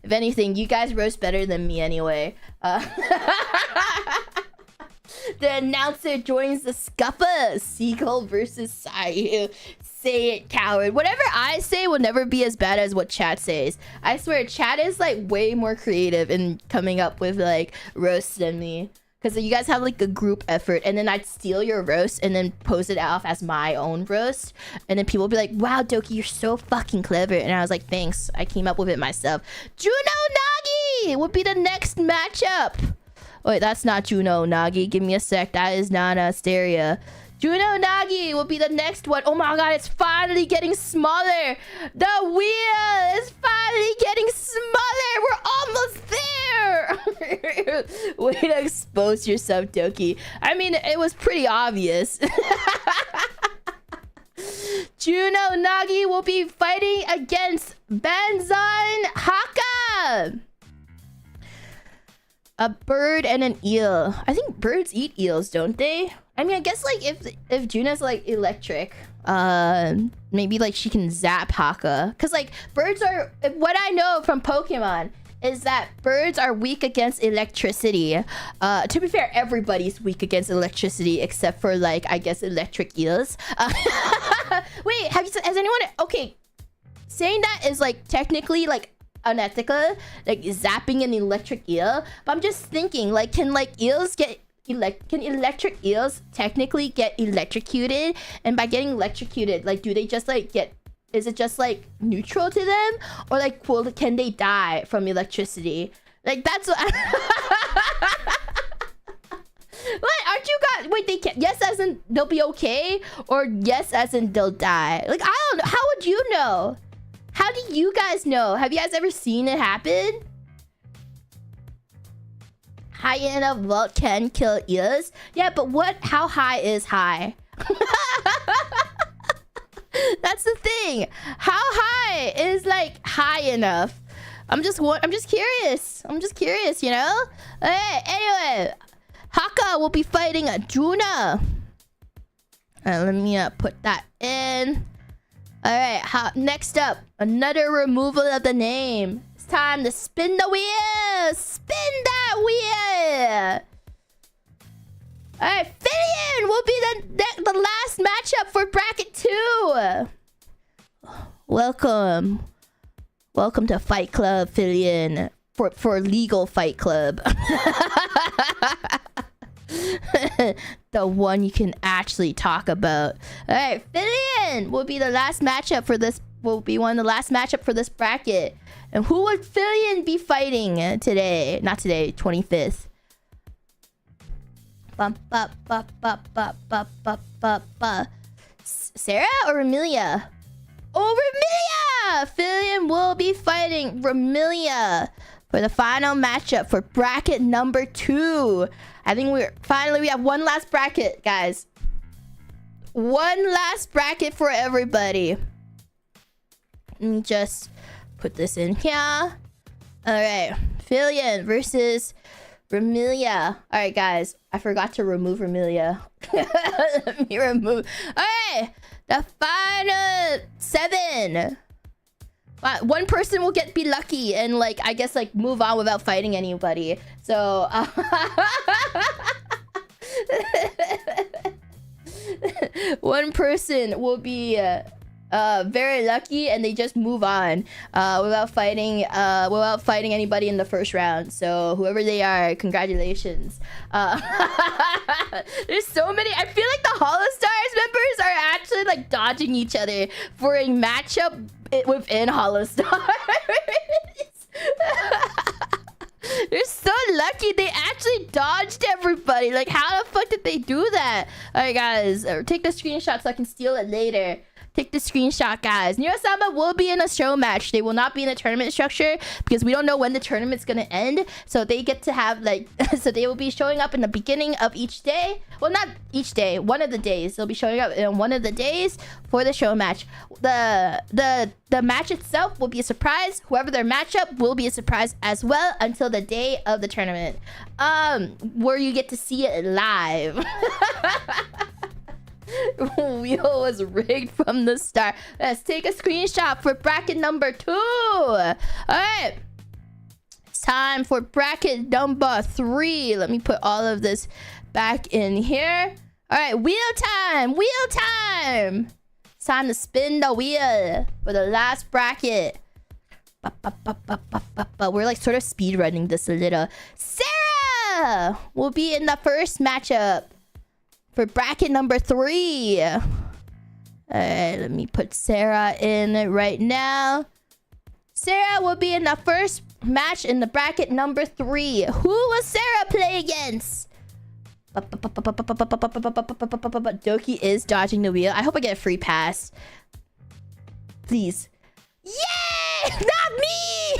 If anything, you guys roast better than me anyway. The announcer joins the scupper. Seagull versus Sayu. Say it, coward. Whatever I say will never be as bad as what chat says. I swear, chat is like way more creative in coming up with like roasts than me. Because you guys have like a group effort, and then I'd steal your roast and then post it off as my own roast. And then people would be like, wow, Doki, you're so fucking clever. And I was like, thanks. I came up with it myself. Juno Nagi would be the next matchup. Wait, that's not Juno Nagi. Give me a sec. That is not Asteria. Juno Nagi will be the next one. Oh my god, it's finally getting smaller. The wheel is finally getting smaller. We're almost there. Way to expose yourself, Doki. I mean, it was pretty obvious. Juno Nagi will be fighting against Banzan Haka. A bird and an eel. I think birds eat eels, don't they? I mean, I guess like if Juno's like electric, maybe like she can zap Haka. Cause like birds are, what I know from Pokemon is that birds are weak against electricity. To be fair, everybody's weak against electricity except for like, I guess, electric eels. Wait, has anyone, okay, saying that is like technically like unethical, like zapping an electric eel, but I'm just thinking like, can like eels get can electric eels technically get electrocuted? And by getting electrocuted, like do they just like get, is it just like neutral to them, or like can they die from electricity? Like that's what what aren't you guys, wait, they can, yes as in they'll be okay, or yes as in they'll die? Like I don't know, how would you know? How do you guys know? Have you guys ever seen it happen? High enough vault can kill ears. Yeah, but how high is high? That's the thing. How high is like high enough? I'm just curious. I'm just curious, you know? Okay, anyway. Haka will be fighting Juna. Let me put that in. Alright, next up, another removal of the name. It's time to spin the wheel! Spin that wheel! Alright, Filion will be the last matchup for bracket 2. Welcome. Welcome to Fight Club, Filion. For legal Fight Club. The one you can actually talk about. Alright, Filion will be the last matchup for this. Will be one of the last matchup for this bracket. And who would Filion be fighting today? Not today, 25th. Sarah or Amelia? Oh, Ramilia! Filion will be fighting Ramilia for the final matchup for bracket number 2. I think we have one last bracket, guys. One last bracket for everybody. Let me just put this in here. All right, Filion versus Ramilia. All right, guys, I forgot to remove Ramilia. Let me remove. All right, the final 7. One person will be lucky and like I guess like move on without fighting anybody. So one person will be very lucky and they just move on without fighting anybody in the first round. So whoever they are, congratulations. There's so many. I feel like the HoloStars members are actually like dodging each other for a matchup within HoloStars. They're so lucky. They actually dodged everybody. Like, how the fuck did they do that? All right, guys, take the screenshot so I can steal it later. Take the screenshot, guys. Nirosama will be in a show match. They will not be in a tournament structure because we don't know when the tournament's gonna end. So they get to have like, so they will be showing up in the beginning of each day. Well, not each day. One of the days. They'll be showing up in one of the days for the show match. The match itself will be a surprise. Whoever their matchup will be a surprise as well until the day of the tournament, where you get to see it live. Wheel was rigged from the start. Let's take a screenshot for bracket number 2. All right, it's time for bracket number 3. Let me put all of this back in here. All right, wheel time. It's time to spin the wheel for the last bracket. We're like sort of speed running this a little. Sarah will be in the first matchup for bracket number 3. Let me put Sarah in right now. Sarah will be in the first match in the bracket number 3. Who will Sarah play against? Doki is dodging the wheel. I hope I get a free pass. Please. Yay! Not me!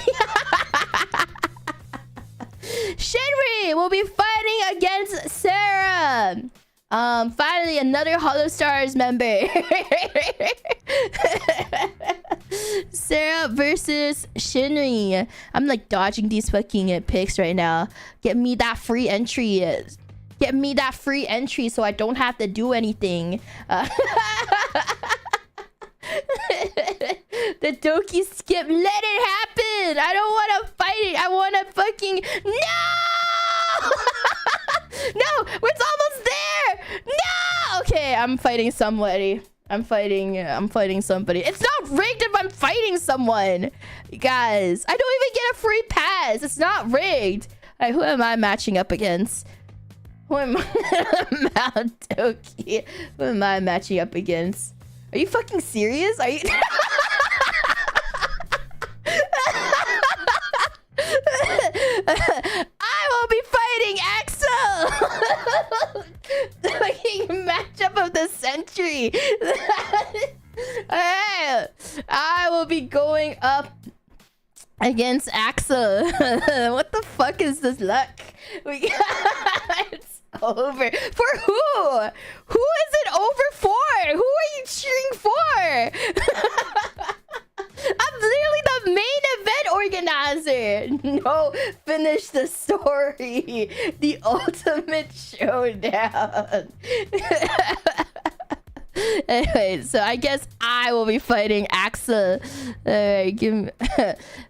Shinri will be fighting against Sarah. Finally, another HoloStars member. Sarah versus Shinri. I'm like dodging these fucking picks right now. Get me that free entry. Get me that free entry so I don't have to do anything. The Doki skip. Let it happen. I don't want to fight it. I want to fucking... No! No, it's almost there. No. Okay, I'm fighting somebody. I'm fighting somebody. It's not rigged if I'm fighting someone, guys. I don't even get a free pass. It's not rigged. All right, who am I matching up against? Who am I? Doki. Who am I matching up against? Are you fucking serious? Are you? I will be fighting Axel. The fucking matchup of the century. Alright, I will be going up against Axel. What the fuck is this luck? It's over. For who? Who is it over for? Who are you cheering for? I'm literally the main event organizer. No, finish the story. The ultimate showdown. Anyway, so I guess I will be fighting Axel. Alright, give me.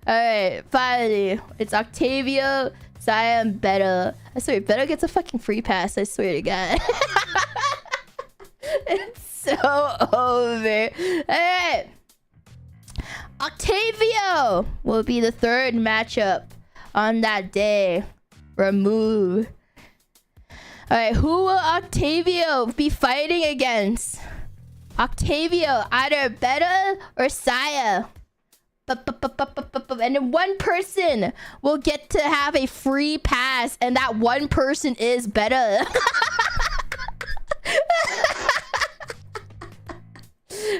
Alright, finally. It's Octavio, Saya, and Beto. I swear, Beto gets a fucking free pass. I swear to God. It's so over. Alright. Octavio will be the third matchup on that day. Remove. Alright, who will Octavio be fighting against? Octavio, either Beto or Saya. And then one person will get to have a free pass, and that one person is Beto.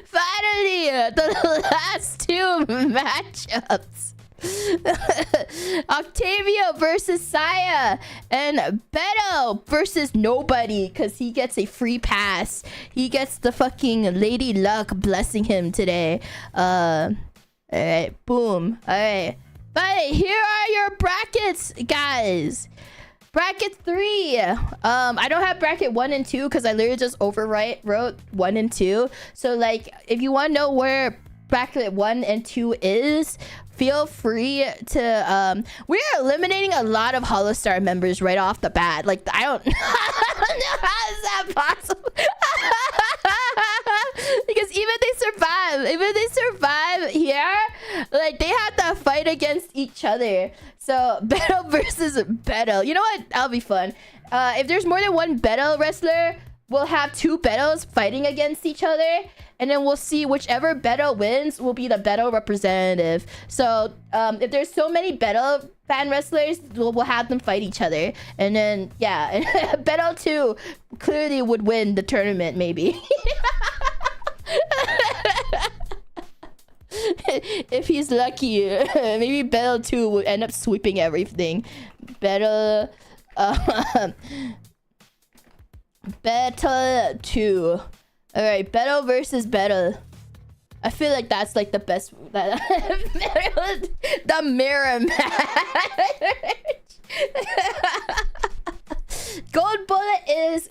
Finally, the last two matchups. Octavio versus Saya, and Beto versus nobody, because he gets a free pass. He gets the fucking Lady Luck blessing him today. Alright, boom. Alright. But here are your brackets, guys. Bracket 3. I don't have bracket 1 and 2 because I literally just wrote 1 and 2. So like, if you want to know where bracket 1 and 2 is, feel free to we're eliminating a lot of Holostar members right off the bat. Like, I don't know how is that possible. Because even if they survive here, like, they have to fight against each other. So Beto versus Beto, you know what, that'll be fun. If there's more than one Beto wrestler, we'll have two Betos fighting against each other, and then we'll see whichever Beto wins will be the Beto representative. So if there's so many Beto fan wrestlers, we'll have them fight each other. And then, yeah, Beto 2 clearly would win the tournament, maybe. If he's lucky, maybe Beto 2 would end up sweeping everything. Beto 2. Alright, Beto versus Beto. I feel like that's like the best. The mirror match. Gold Bullet is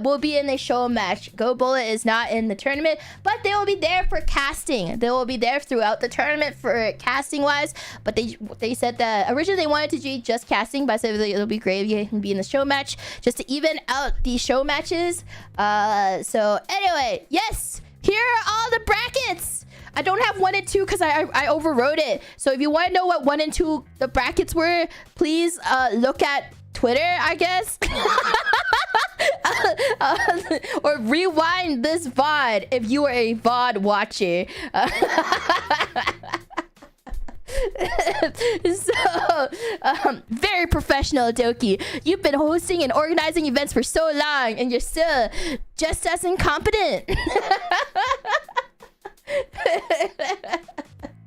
will be in a show match. Gold Bullet is not in the tournament, but they will be there for casting. They will be there throughout the tournament for casting wise. But they said that originally they wanted to do just casting, but I said it'll be great if you can be in the show match just to even out the show matches. So anyway, yes, here are all the brackets. I don't have 1 and 2 because I overwrote it. So if you want to know what 1 and 2 the brackets were, please look at Twitter, I guess. Or rewind this VOD if you are a VOD watcher. So, very professional, Doki. You've been hosting and organizing events for so long, and you're still just as incompetent.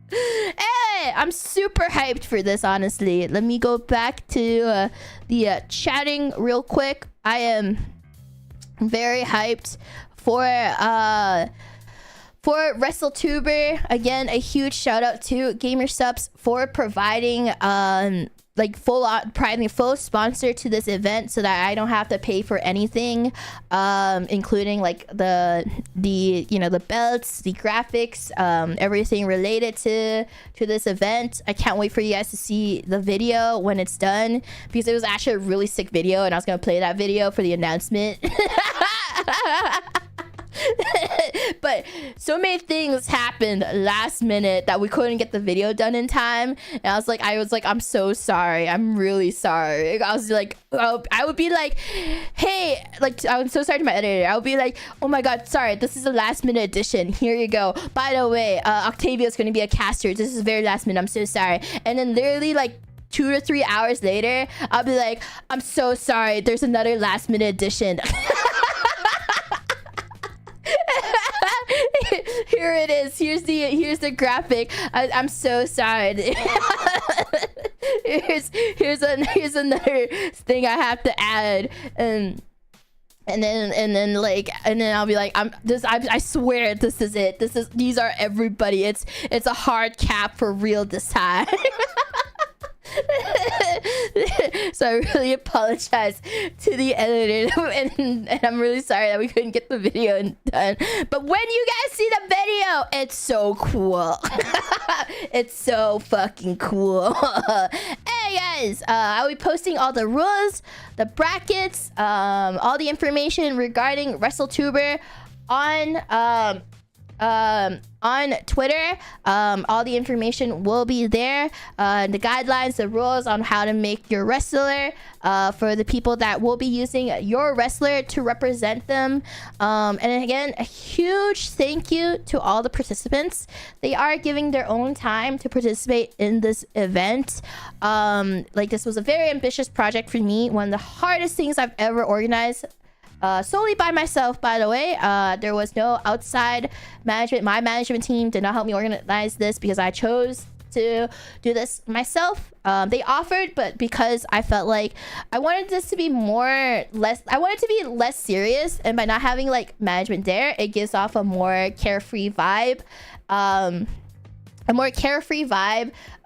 Hey, I'm super hyped for this, honestly. Let me go back to the chatting real quick. I am very hyped for WrestleTuber. Again, a huge shout out to GamerSupps for providing like full sponsor to this event so that I don't have to pay for anything, including like the you know, the belts, the graphics, everything related to this event. I can't wait for you guys to see the video when it's done, because it was actually a really sick video, and I was gonna play that video for the announcement. But so many things happened last minute that we couldn't get the video done in time, and I was like, I'm so sorry. I'm really sorry. I was like, I would be like, hey, like, I'm so sorry to my editor. I would be like, oh my god, sorry, this is a last minute edition. Here you go. By the way, Octavio is going to be a caster. This is very last minute. I'm so sorry. And then literally like 2 to 3 hours later, I'll be like, I'm so sorry. There's another last minute edition. Here it is. Here's the graphic. I'm so sorry. here's another thing I have to add. And then I'll be like, I swear this is it. These are everybody. It's a hard cap for real this time. So I really apologize to the editor, and I'm really sorry that we couldn't get the video done. But when you guys see the video, it's so cool. It's so fucking cool. Hey guys, I'll be posting all the rules, the brackets, all the information regarding WrestleTuber on Twitter. All the information will be there, the guidelines, the rules on how to make your wrestler, for the people that will be using your wrestler to represent them. And again, a huge thank you to all the participants. They are giving their own time to participate in this event. Like, this was a very ambitious project for me, one of the hardest things I've ever organized, solely by myself, by the way. There was no outside management. My management team did not help me organize this because I chose to do this myself. They offered, but because I felt like I wanted this to be less serious, and by not having like management there, it gives off a more carefree vibe.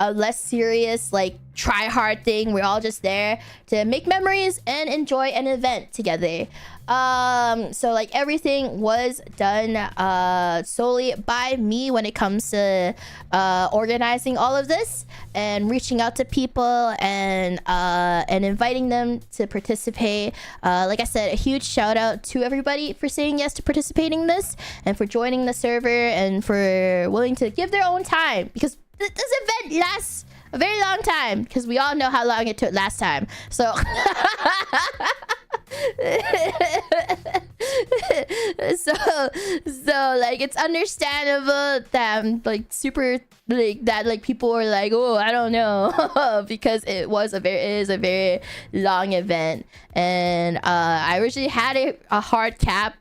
A less serious, like, try hard thing. We're all just there to make memories and enjoy an event together. So like, everything was done solely by me when it comes to organizing all of this and reaching out to people and inviting them to participate. Like I said, a huge shout out to everybody for saying yes to participating in this and for joining the server and for willing to give their own time, because this event lasts a very long time, because we all know how long it took last time. So so like, it's understandable that like people were like, oh, I don't know, because it is a very long event, and I originally had a hard cap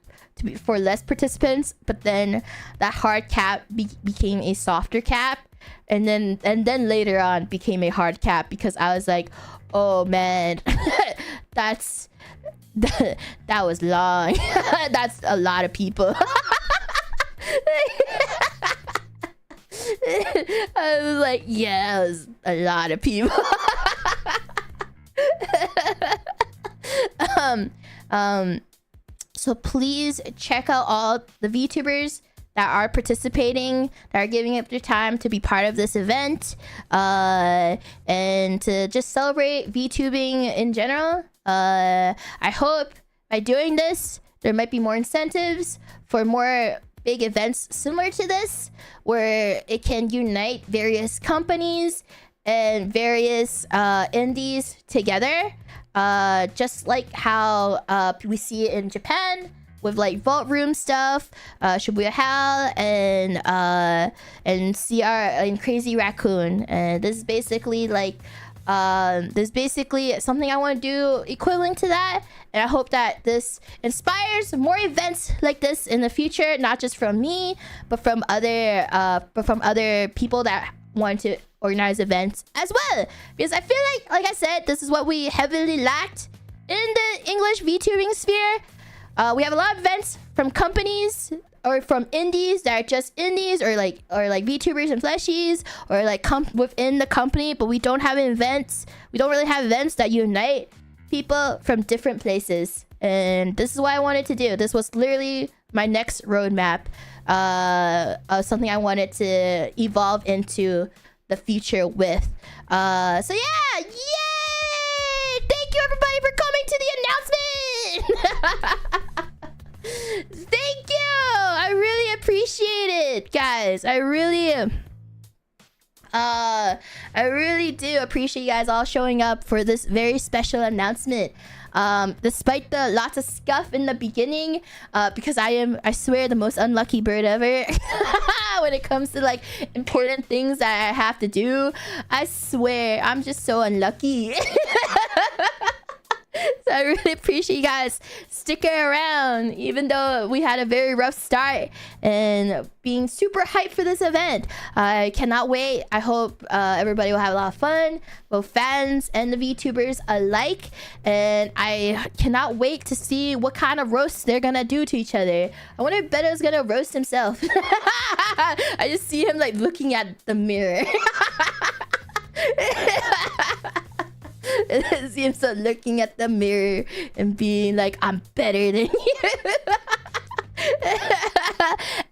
for less participants, but then that hard cap became a softer cap, and then later on became a hard cap, because I was like, oh man, that was long. That's a lot of people. I was like, yeah, it was a lot of people. So please check out all the VTubers that are participating, that are giving up their time to be part of this event, and to just celebrate VTubing in general. I hope by doing this, there might be more incentives for more big events similar to this, where it can unite various companies and various indies together, just like how we see it in Japan with like Vault Room stuff, Shibuya Hal, and CR and Crazy Raccoon. And this is basically like something I want to do equivalent to that, and I hope that this inspires more events like this in the future, not just from me, but from other people that want to organize events as well. Because I feel like I said, this is what we heavily lacked in the English VTubing sphere. We have a lot of events from companies or from indies that are just indies, or like VTubers and fleshies, or like within the company, but we don't have events. We don't really have events that unite people from different places. And this is what I wanted to do. This was literally my next roadmap of something I wanted to evolve into the future with. So yeah, yay! Thank you everybody for coming to the announcement. Thank you. I really appreciate it, guys. I really do appreciate you guys all showing up for this very special announcement. Despite the lots of scuff in the beginning, because I swear, the most unlucky bird ever when it comes to like important things that I have to do. I swear, I'm just so unlucky. So I really appreciate you guys sticking around, even though we had a very rough start, and being super hyped for this event. I cannot wait. I hope everybody will have a lot of fun, both fans and the VTubers alike. And I cannot wait to see what kind of roasts they're gonna do to each other. I wonder if Beto's gonna roast himself. I just see him like looking at the mirror. I see him so looking at the mirror and being like, I'm better than you. Hey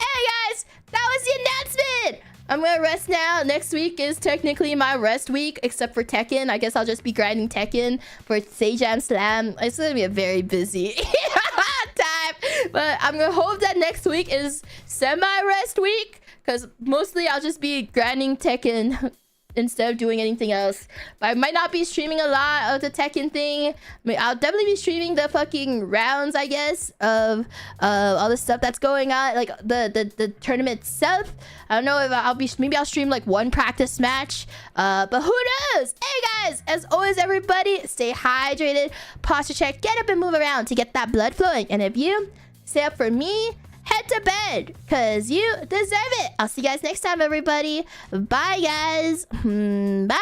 guys, that was the announcement. I'm gonna rest now. Next week is technically my rest week, except for Tekken. I guess I'll just be grinding Tekken for Sejam Slam. It's gonna be a very busy time, but I'm gonna hope that next week is semi-rest week, because mostly I'll just be grinding Tekken instead of doing anything else. But I might not be streaming a lot of the Tekken thing. I mean, I'll definitely be streaming the fucking rounds, I guess, of all the stuff that's going on, like the tournament itself. I don't know if I'll be, maybe I'll stream like one practice match, but who knows? Hey guys, as always, everybody, stay hydrated, posture check, get up and move around to get that blood flowing. And if you stay up for me, head to bed, because you deserve it. I'll see you guys next time, everybody. Bye, guys. Bye.